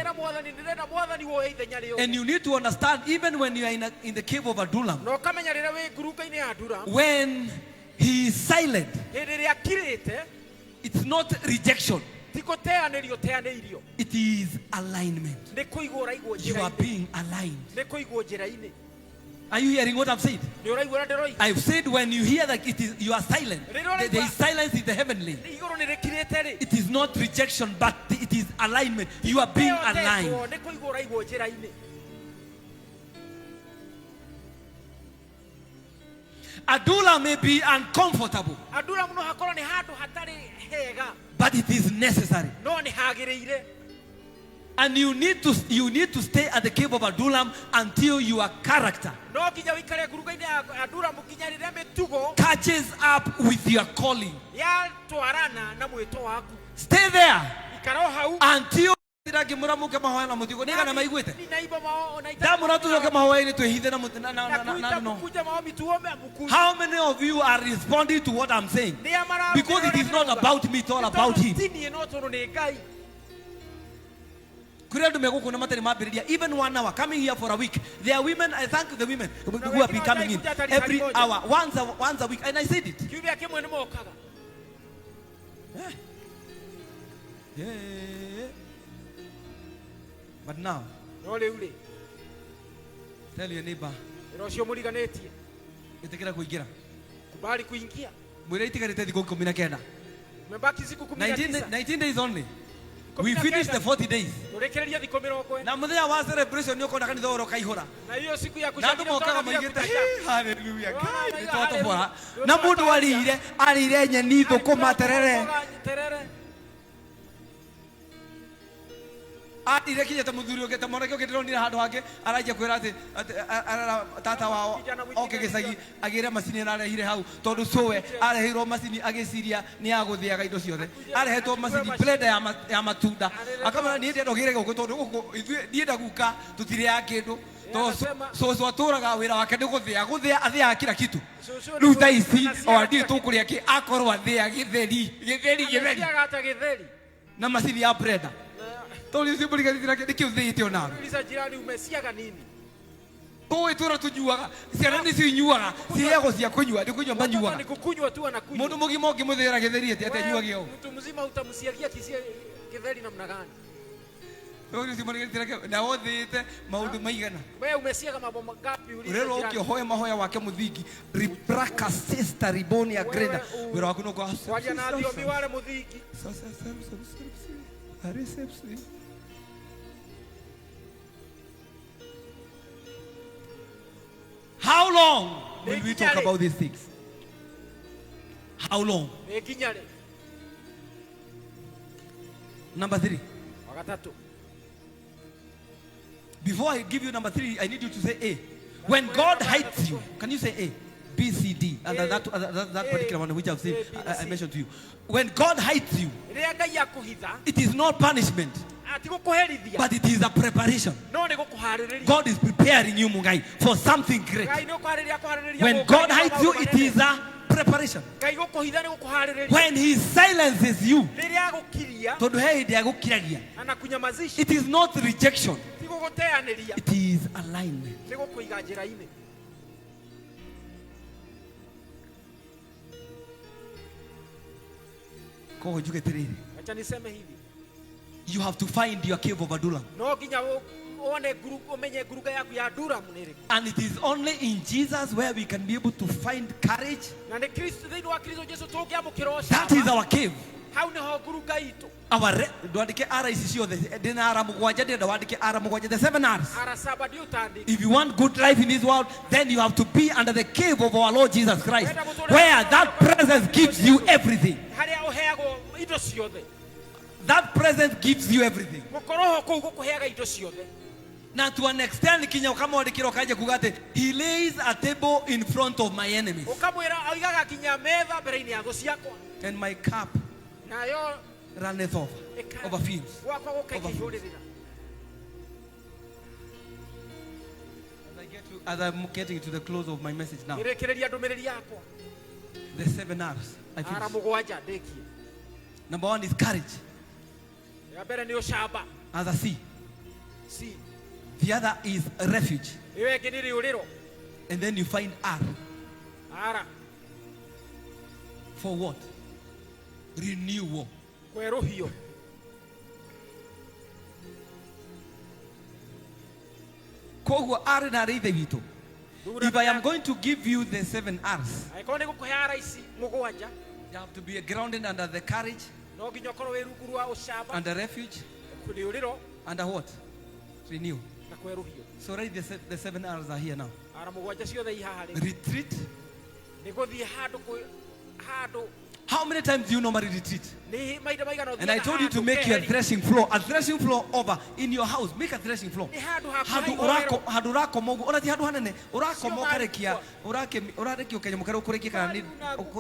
And you need to understand, even when you are in the cave of Adullam, when he is silent, it's not rejection. It is alignment. You are being aligned. Are you hearing what I've said? I've said when you hear that you are silent, there is silence in the heavenly. It is not rejection, but it is alignment. You are being aligned. Adullam may be uncomfortable, but it is necessary. And you need to stay at the cave of Adullam until your character catches up with your calling. Stay there until how many of you are responding to what I'm saying? Because it is not about me, it's all about him. Even 1 hour, coming here for a week. There are women, I thank the women who have been coming in every hour, once a week, and I said it. Yeah. But now, tell your neighbor, 19 days only. We finished the 40 days. Na muthenya wa celebration ni ukona kanitha oro kaihura. Na ndu mokaga maigite hallelujah. Na mundu arire nyeni thukuma terere. Atire kinyete muthuri ogete monake ogete ronire handu hange araje kwira ati tata wao oke gicagi agire macini na arehire hau tondu sowe arehirwo macini agiciria ni aguthiaga indo ciothe arehetwo macini blender ya matunda akamana ni ndendo gire guku tondu guku ndienda guka tutire ya kindu to so aturaga wira wake ni guthia athia kila kitu riu tha ici o ndi tukuria ki akorwo athia githeri na macini ya blender. Toli sibuli kadira kiki uthite onaga. Ulisa jirani umesiaga nini? Toi tura tujuaga. Ciana ni cinyuaga. Ciego cia kunyua, ndi kunyua manyuaga. Ni kukunywa tu anakunywa. Mundu mugima ungimuthira githeri ati atanyuaga o. Mtu mzima utamusiagia kisia githeri namna gani? Toli sibuli kadira na wothite maundu maigana. Wewe umesiaga mambo magapi ulisa? Urero ukiohoya mahoya wake muthingi. Ripraka sister riboni ya greda. Wira waku no kwa. Waja na ndio miwale muthingi. Sasa. Reception. How long will we talk about these things? How long? Number 3. Before I give you number 3, I need you to say A. When God hides you, can you say A, B, C, D? And that particular one which I've said, I mentioned to you. When God hides you, it is not punishment, but it is a preparation. God is preparing you, Mugai, for something great. When God hides you, it is a preparation. When He silences you, it is not rejection, it is alignment. You have to find your cave of Adullam. And it is only in Jesus where we can be able to find courage. That is our cave. Our the 7 R's. If you want good life in this world, then you have to be under the cave of our Lord Jesus Christ, where that presence gives you everything. That presence gives you everything. Now to an extent, He lays a table in front of my enemies, and my cup runneth overflows. As I'm getting to the close of my message now, the 7 R's. I finish. Number 1 is courage. As a C. The other is a refuge. And then you find R. For what? Renewal. If I am going to give you the 7 R's, you have to be grounded under the courage, under refuge, under what? Renew. So right, the 7 R's are here now. Retreat. How many times do you normally retreat? And I told you to make your threshing floor. A threshing floor over in your house. Make a threshing floor.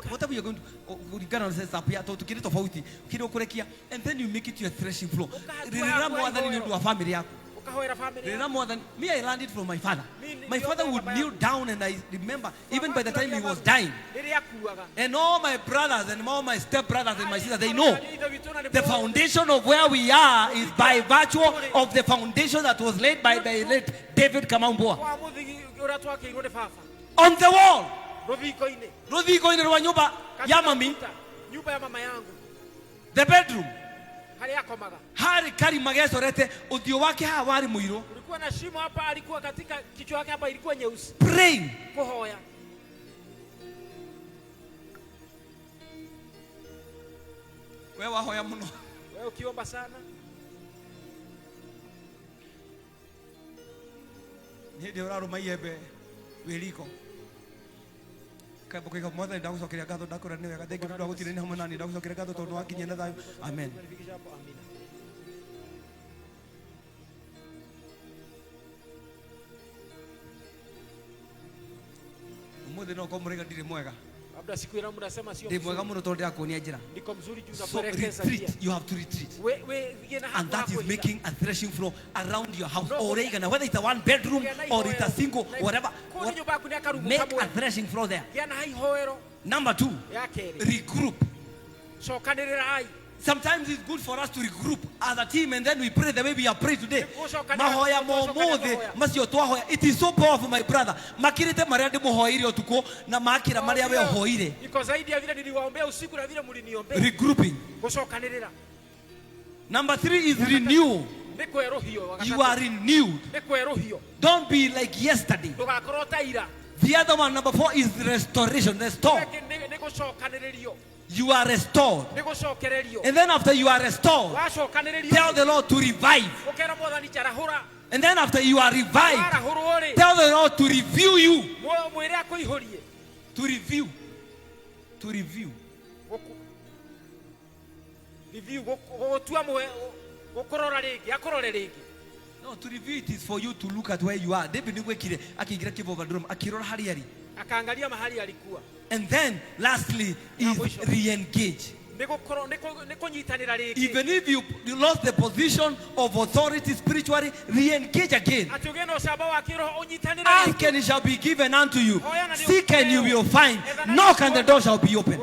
Whatever you're going to, and then you make it your threshing floor. More than you do a family. More than me, I learned it from my father. My father would kneel down, and I remember even by the time he was dying, and all my brothers and all my stepbrothers and my sisters, they know the foundation of where we are is by virtue of the foundation that was laid by late David Kamambua on the wall. The bedroom. Hari kari magezo rete udio wake hawari muiro. Ulikuwa na shimo hapa, alikuwa katika kichwa yake hapa ilikuwa nyeusi. Praying. Kuhoya. Wewe wahoya mno. Wewe ukiomba sana. Ndio raro mayebe weliko. Porque como de Dago quería gato da cura nega de que Dago tiene na manani Dago quería gato todo aqui nyenda da. Amen. Mude no como rega dire mwega. Labda siku ile mnasema sio. Ndio mwega mno tolea kuonia jira. Ndiko mzuri juu za kuelekeza njia. You have to retreat. And that is making a threshing floor around your house or whether it's a 1 bedroom or it's a single whatever. Make a threshing floor there. Number 2, regroup. Sometimes it's good for us to regroup as a team, and then we pray the way we are praying today. It is so powerful, my brother. Regrouping. Number 3 is renewal. You are renewed. Don't be like yesterday. The other one, number 4, is restoration. Restore. You are restored. And then after you are restored, tell the Lord to revive. And then after you are revived, tell the Lord to review you. To review. To review. No, to review it is for you to look at where you are. David niwekire akigira Cave of Adullam akirora hari yari. Akaangalia mahali alikuwa. And then lastly is re-engage. Even if you lost the position of authority spiritually, re-engage again. Ask and it shall be given unto you. Seek and you will find. Knock and the door shall be open.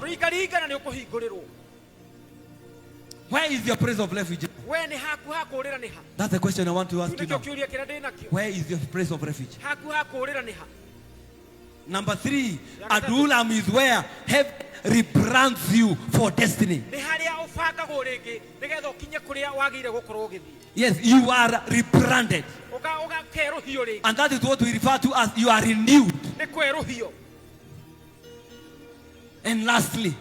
Where is your place of refuge? That's the question I want to ask you now. Where is your place of refuge? Number 3, Adullam is where heaven rebrands you for destiny. Yes, you are rebranded. And that is what we refer to as you are renewed. And lastly,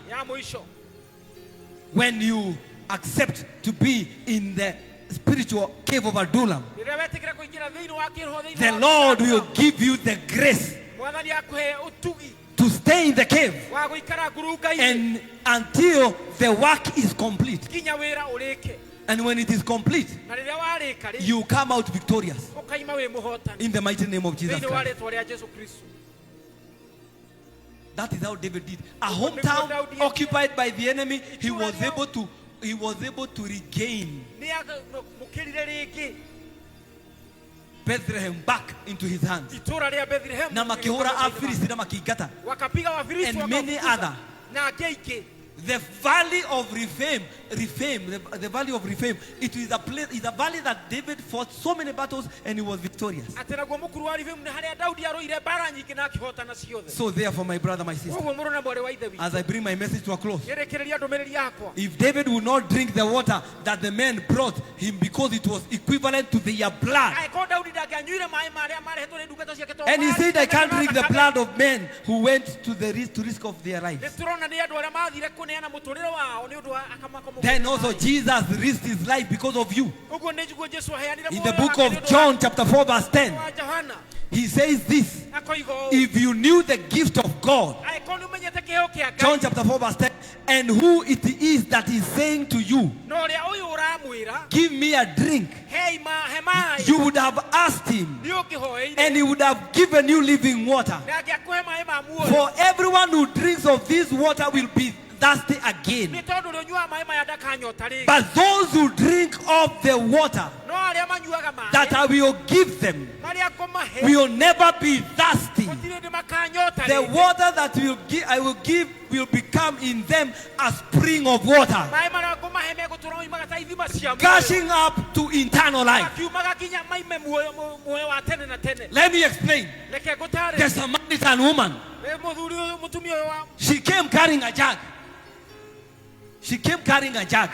when you accept to be in the spiritual cave of Adullam, the Lord will give you the grace to stay in the cave and until the work is complete. And when it is complete, you come out victorious in the mighty name of Jesus Christ. That is how David did. A hometown occupied by the enemy, he was able to regain Bethlehem back into his hands. Na makihora Afilisti na makigata. And many other. The valley of Rephaim, the valley of Rephaim, it is a place, it's a valley that David fought so many battles and he was victorious. So therefore, my brother, my sister, as I bring my message to a close, if David would not drink the water that the men brought him because it was equivalent to their blood, and he said, I can't drink the blood of men who went to risk of their lives. Then also Jesus risked his life because of you. In the book of John chapter 4 verse 10, he says this: if you knew the gift of God, John chapter 4 verse 10, and who it is that is saying to you, give me a drink, you would have asked him and he would have given you living water. For everyone who drinks of this water will be thirsty again. But those who drink of the water that I will give them will never be thirsty. The water that I will give will become in them a spring of water, gushing up to eternal life. Let me explain. The Samaritan woman, she came carrying a jug. She came carrying a jug.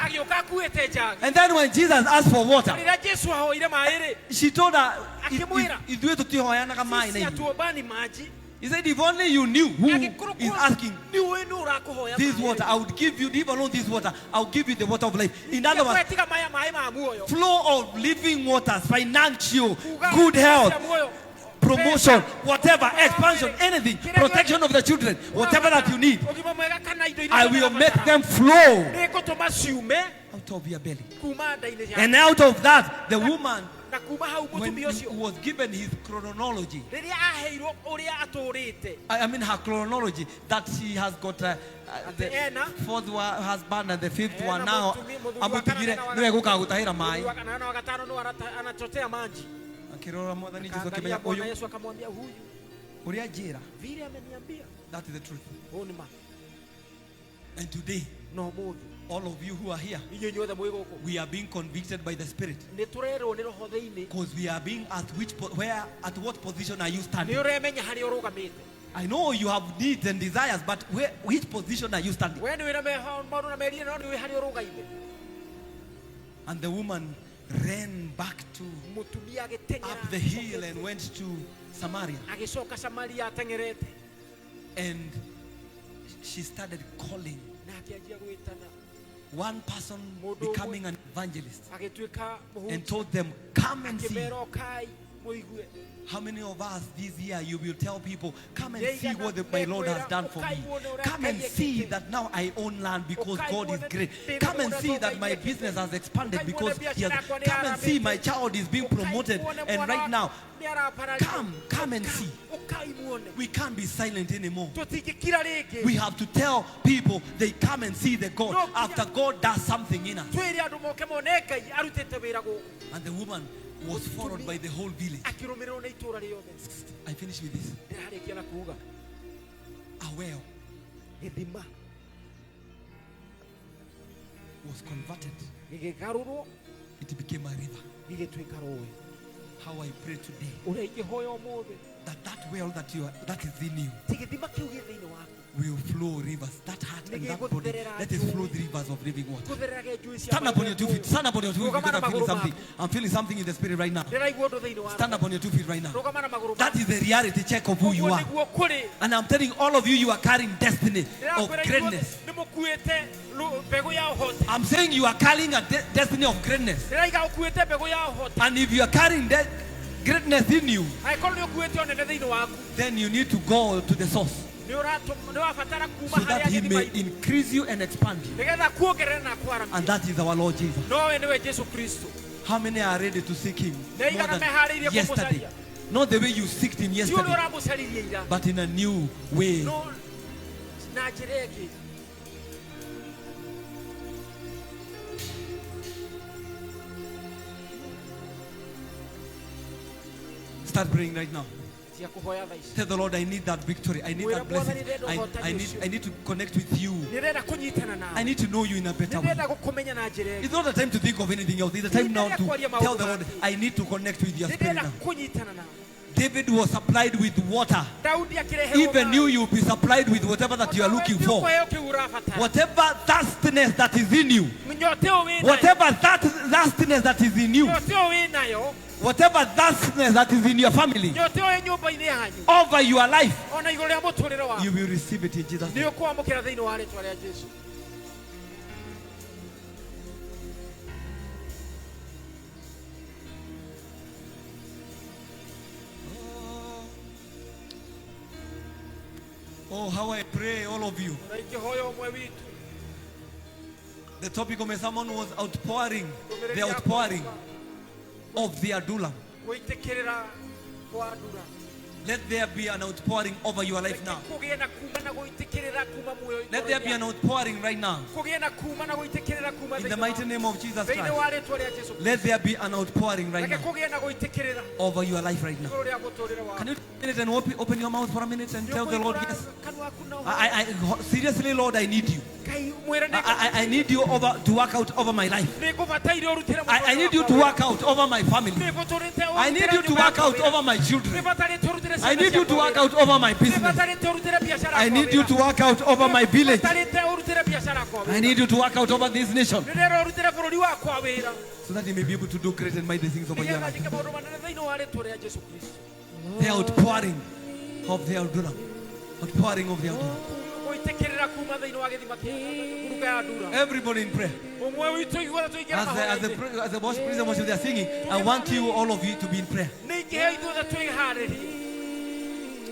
And then when Jesus asked for water, she told her, he said, if only you knew who is asking this water, I would give you, even on this water, I'll give you the water of life. In other words, flow of living waters, financial, good health, promotion, whatever, expansion, anything, protection of the children, whatever that you need, I will make them flow out of your belly. And out of that, the woman, when he was given his chronology, I mean her chronology, that she has got the fourth husband and the fifth one now. That is the truth. And today, all of you who are here, we are being convicted by the Spirit, because we are being at what position are you standing? I know you have needs and desires, but which position are you standing? And the woman ran back to up the hill and went to Samaria. And she started calling. One person becoming an evangelist and told them, come and see. How many of us this year you will tell people, come and see what my Lord has done for me. Come and see that now I own land because God is great. Come and see that my business has expanded because He has. Come and see my child is being promoted. And right now, come and see. We can't be silent anymore. We have to tell people they come and see the God after God does something in us. And the woman was followed by the whole village. I finish with this. A well was converted. It became a river. How I pray today that well that is in you will flow rivers. That heart and that body, let it flow the rivers of living water. Stand up on your 2 feet. Stand up on your 2 feet because I'm feeling something. I'm feeling something in the spirit right now. Stand up on your 2 feet right now. That is the reality check of who you are. And I'm telling all of you, you are carrying destiny of greatness. I'm saying you are carrying a destiny of greatness. And if you are carrying that greatness in you, then you need to go to the source so that He may increase you and expand you. And that is our Lord Jesus. How many are ready to seek Him more than yesterday? Not the way you seeked Him yesterday, but in a new way. Start praying right now. Tell the Lord, I need that victory. I need that blessing. I need to connect with you. I need to know you in a better way. It's not a time to think of anything else. It's a time now to tell the Lord, I need to connect with your spirit now. David was supplied with water. Even you will be supplied with whatever that you are looking for. Whatever thirstiness that is in you. Whatever thirstiness that is in you. Whatever thirstiness that is in your family, over your life, you will receive it in Jesus' name. Oh, how I pray, all of you. The topic of my sermon was outpouring, the outpouring of the Adulam. Let there be an outpouring over your life now. Let there be an outpouring right now. In the mighty name of Jesus Christ. Let there be an outpouring right now over your life right now. Can you take a minute and open your mouth for a minute and tell the Lord, yes. Seriously, Lord, I need you. I need you to work out over my life. I need you to work out over my family. I need you to work out over my children. I need you to work out over my business. I need you to work out over my village. I need you to work out over this nation, so that you may be able to do great and mighty things over your life. The outpouring of the Adulam. Outpouring of the Adulam. Everybody in prayer. As the worship praise and worship they are singing, I want you, all of you, to be in prayer.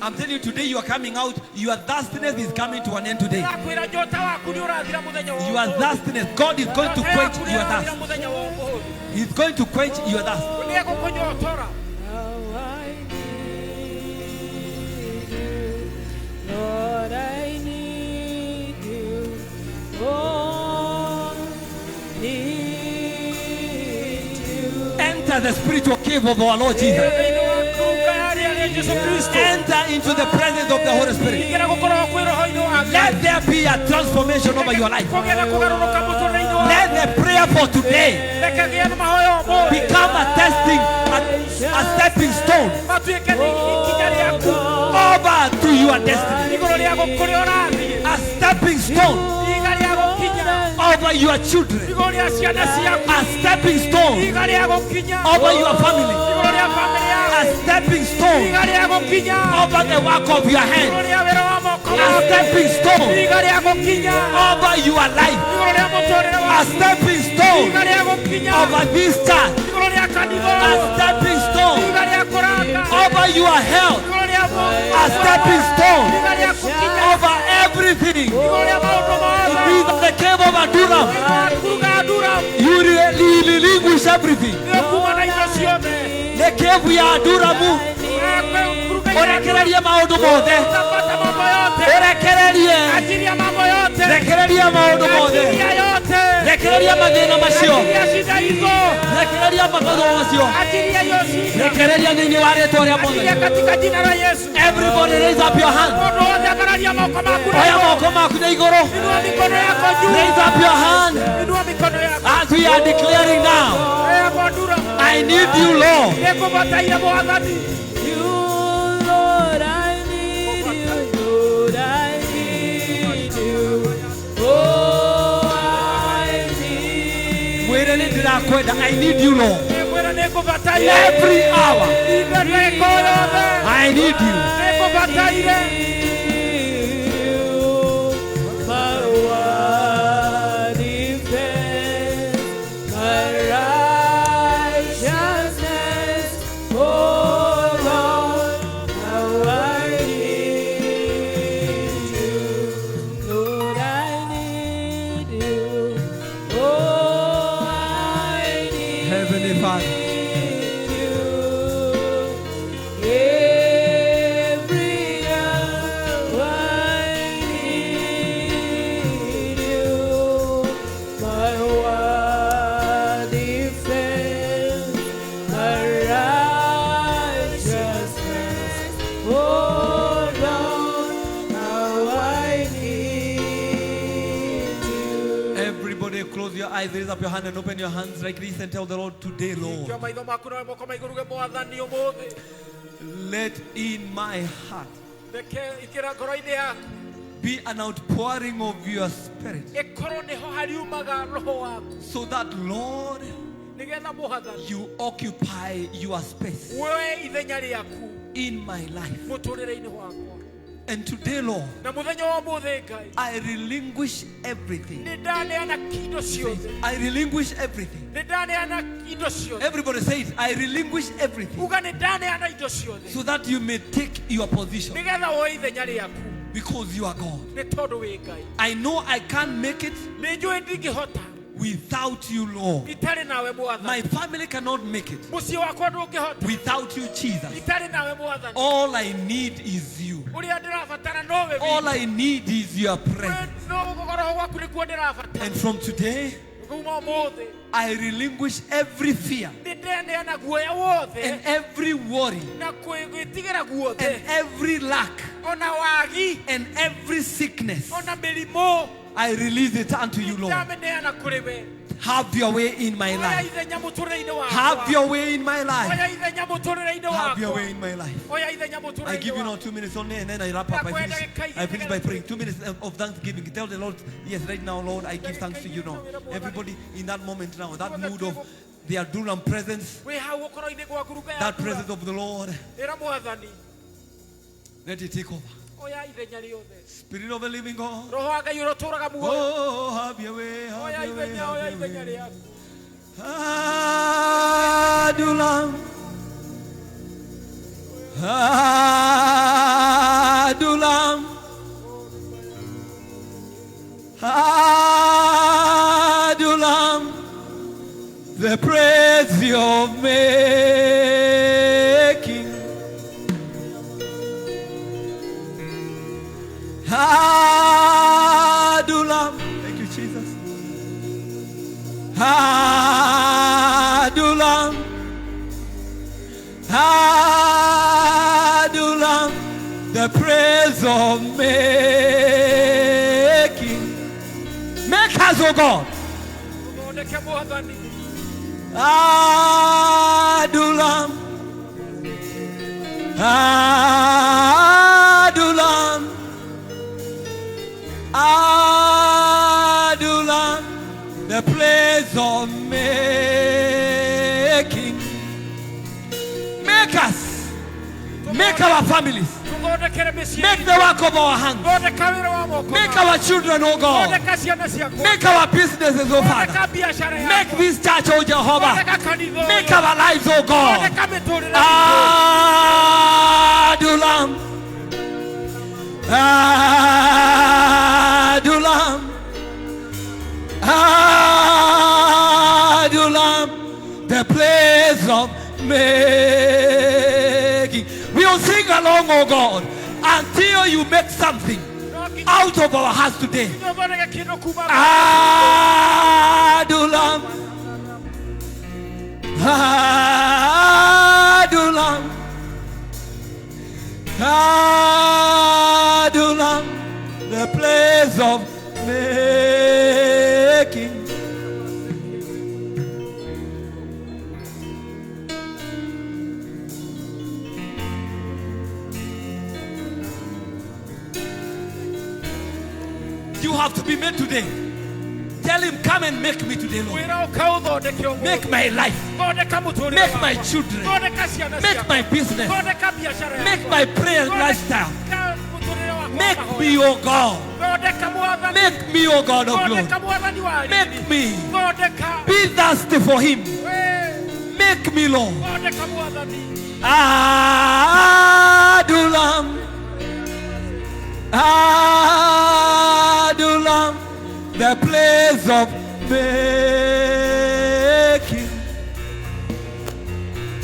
I'm telling you, today you are coming out. Your thirstiness is coming to an end today. Your thirstiness, God is going to quench your thirst. He's going to quench your thirst. Lord, I need you. Oh, need you. Enter the spiritual cave of our Lord Jesus. Enter into the presence of the Holy Spirit. Let there be a transformation over your life. Let the prayer for today become a stepping stone over to your destiny. A stepping stone over your children. A stepping stone over your family. A stepping stone over the work of your hand. A stepping stone over your life. A stepping stone over this church. A stepping stone stepping stone over everything. With the cave of Adullam, you relinquish everything. The cave ya Adulamu, orekereria maundu mothe, rekereria maundu mothe, rekereria mathina macio, rekereria mathina macio, rekereria thiini wa ritwa ria Mwathani. Everybody raise up your hand. Oya moko maku na iguru. Raise up your hand as we are declaring now. I need you, Lord. You, Lord, I need you. Lord, I need you. Oh, I need you. I need you, Lord. Every hour. I need you. My one defense, my righteousness, oh Lord, how I need you. Lord, I need you. Oh, I need Heavenly Father. you. Every hour I need you. My one defense, my righteousness. Oh Lord, how I need you. Everybody close your eyes, raise up your hand and open your hands like this and tell the Lord today, Lord, let in my heart be an outpouring of your spirit, so that, Lord, you occupy your space in my life. And today, Lord, I relinquish everything. I relinquish everything. Everybody say it. I relinquish everything, so that you may take your position, because you are God. I know I can't make it without you, Lord. My family cannot make it without you, Jesus. All I need is you. All I need is your presence. And from today, I relinquish every fear and every worry and every lack and every sickness. I release it unto you, Lord. Have your way in my life. Have your way in my life. Have your way in my life. I give you now 2 minutes only, and then I wrap up. I finish by praying. 2 minutes of thanksgiving. Tell the Lord, yes, right now, Lord, I give thanks to you now. Everybody in that moment now, that mood of the Adullam presence, that presence of the Lord, let it take over. Spirit of the living God, oh, have your way, have your way, have your way. Adullam, Adullam, Adullam, the praise you're making. Adullam, thank you, Jesus. Adullam, Adullam, the praise of making. Make us, oh God. Adullam, Adullam, Adullam, the place of making. Make us, make our families, make the work of our hands, make our children, oh God, make our businesses, oh Father, make this church, oh Jehovah, make our lives, oh God. Adullam, oh God, until you make something out of our hearts today. Adulam. Adulam. Adulam. The place of making. You have to be made today. Tell him, come and make me today, Lord. Make my life. Make my children. Make my business. Make my prayer lifestyle. Make me, oh God. Make me, oh God of glory. Make me be thirsty for him. Make me, Lord. Adulam. Adulam. The place of making.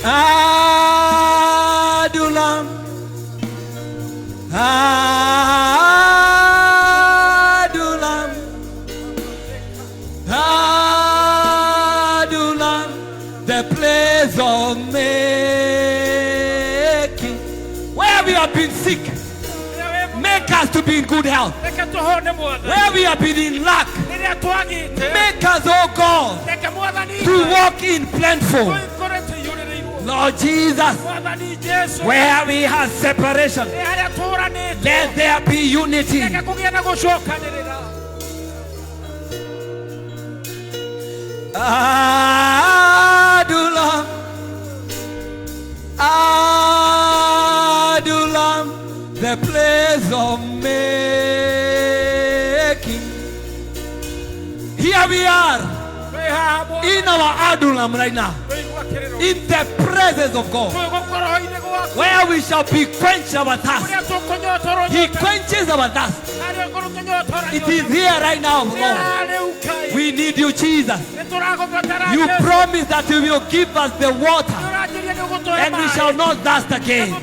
Adulam. Adulam. Adulam. The place of making. Where we have been sick, make us to be in good health. Where we have been in lack, make us, oh God, to walk in plentiful. Lord Jesus, where we have separation, let there be unity. Adulam. Adulam. The place of making. Here we are in our Adulam right now, in the presence of God, where we shall be quenched our thirst. He quenches our thirst. It is here right now, Lord. We need you, Jesus. You promised that you will give us the water and we shall not thirst again.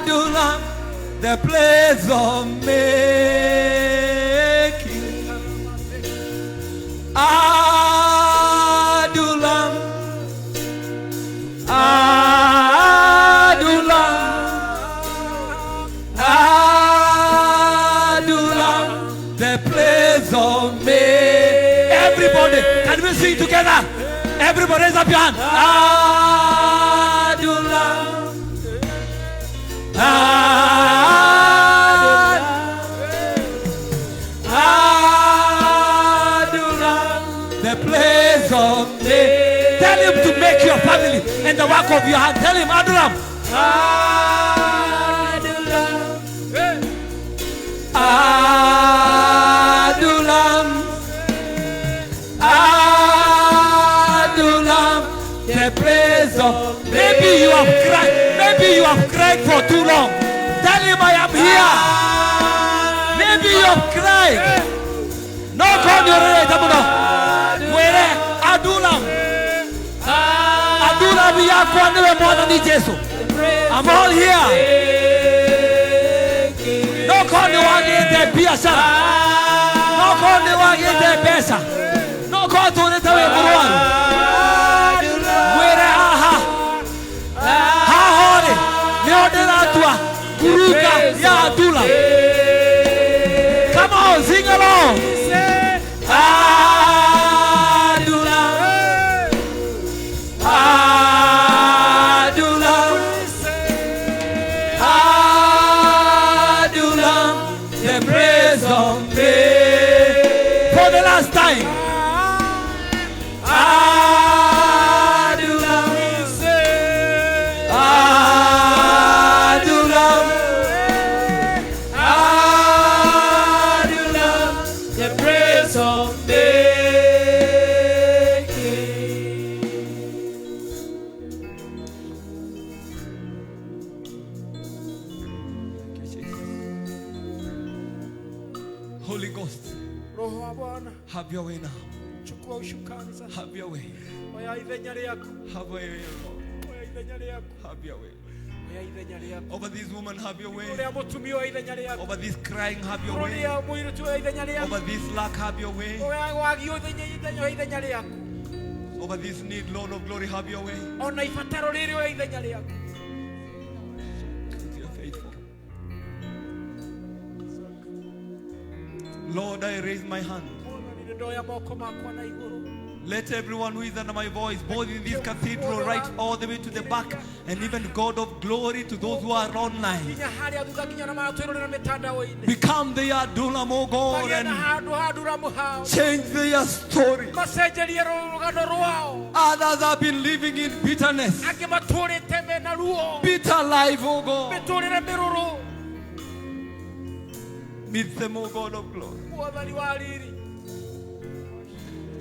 Adulam, the place of making. Adulam. Adulam. Adulam, the place of making. Everybody, can we sing together? Everybody raise up your hand. Adulam. Adulam, the place of making. Tell him to make your family and the work of your hand. Tell him, Adulam. Adulam. Adulam, the place of. Maybe you have cried. Maybe you have cried for too long. Tell him I am here. Maybe you have cried. No, God, you're right. Where Adulam. Adulam, we are going to more than Jesus. I'm all here. No, God, you are getting the Biasa. No, God, you are getting the Besa. No, God, you are getting the Buruan. Where aha. Hahore. Neoderatua. Guruka. Ya Adulam. Come on, sing along. Adulam. Adulam. Adulam. The praise of me. For the last time. Adulam. Adulam. Have your way. Have your way, Lord. Have your way. Over this woman, have your way. Over this crying, have your way. Over this lack, have your way. Over this need, Lord of glory, have your way. You're faithful. Lord, I raise my hand. Let everyone who is under my voice, both in this cathedral, right all the way to the back, and even God of glory to those who are online, become their Adulam, oh God, and change their story. Others have been living in bitterness, bitter life, oh God. Meet them, oh God of glory.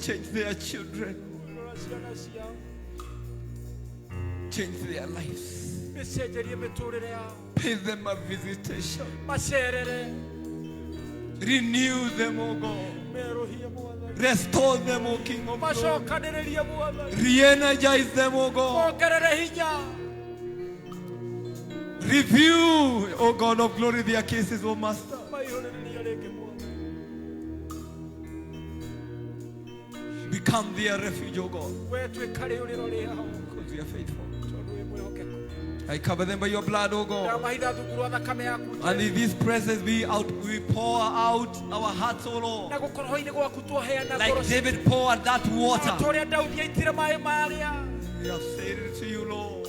Change their children. Change their lives. Pay them a visitation. Renew them, O God. Restore them, O King of glory. Re-energize them, O God. Review, O God of glory, their cases, O Master. Become their refuge, O God. Because you are faithful. I cover them by your blood, O God. And in this presence we pour out our hearts, O Lord. Like David poured that water. We have said it to you, Lord.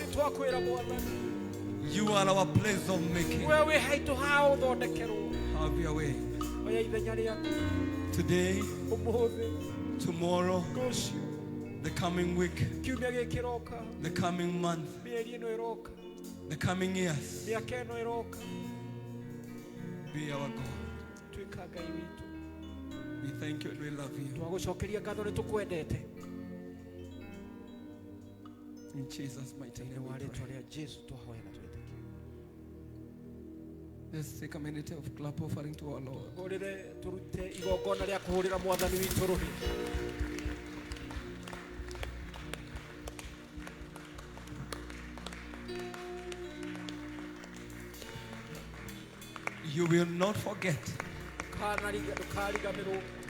You are our place of making. Have your way. Today, tomorrow, the coming week, the coming month, the coming years, be our God. We thank you and we love you. In Jesus' mighty name we pray. Let's take a minute of clap offering to our Lord. You will not forget.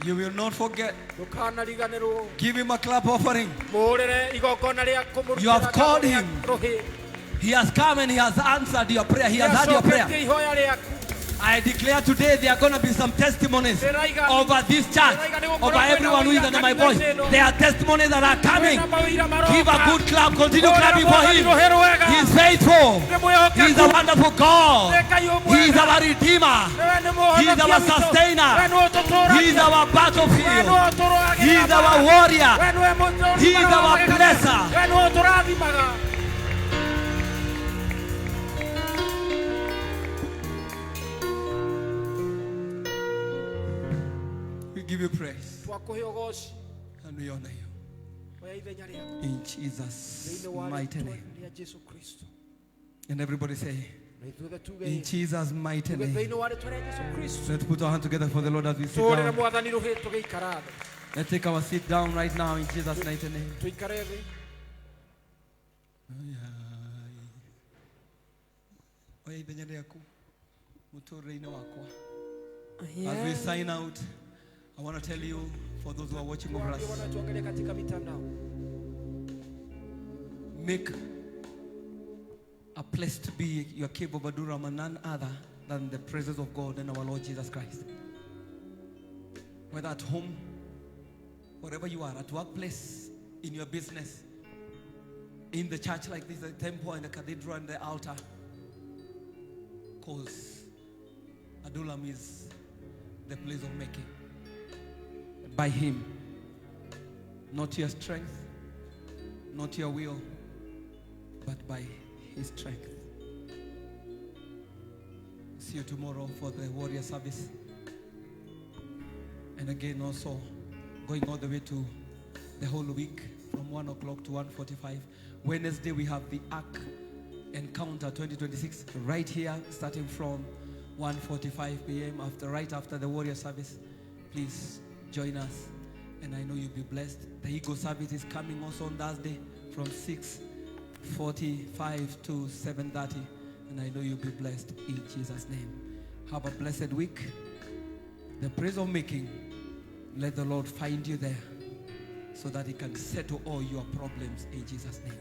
You will not forget. Give him a clap offering. You have called him. He has come and he has answered your prayer. He has heard your prayer. I declare today there are going to be some testimonies over this church, over everyone who is under my voice. There are testimonies that are coming. Give a good clap. Continue clapping for him. He is faithful. He is a wonderful God. He is our Redeemer. He is our Sustainer. He is our battlefield. He is our warrior. He is our blesser. Give you praise and we honor you in Jesus' mighty name. And everybody say, in Jesus' mighty name. Let's put our hand together for the Lord as we sit down. Let's take our seat down right now in Jesus' mighty name. As we sign out, I want to tell you, for those who are watching over us, make a place to be your cave of Adulam and none other than the presence of God and our Lord Jesus Christ. Whether at home, wherever you are, at workplace, in your business, in the church like this, the temple and the cathedral and the altar, because Adulam is the place of making. By him, not your strength, not your will, but by his strength. See you tomorrow for the warrior service. And again also going all the way to the whole week from 1 o'clock to 1:45. Wednesday we have the Ark Encounter 2026 right here starting from 1:45 p.m. right after the warrior service. Please join us and I know you'll be blessed. The Eagle service is coming also on Thursday from 6:45 to 7:30, and I know you'll be blessed in Jesus' name. Have a blessed week. The praise of making, let the Lord find you there so that He can settle all your problems in Jesus' name.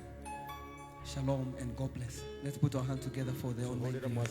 Shalom and God bless. Let's put our hands together for the online viewers.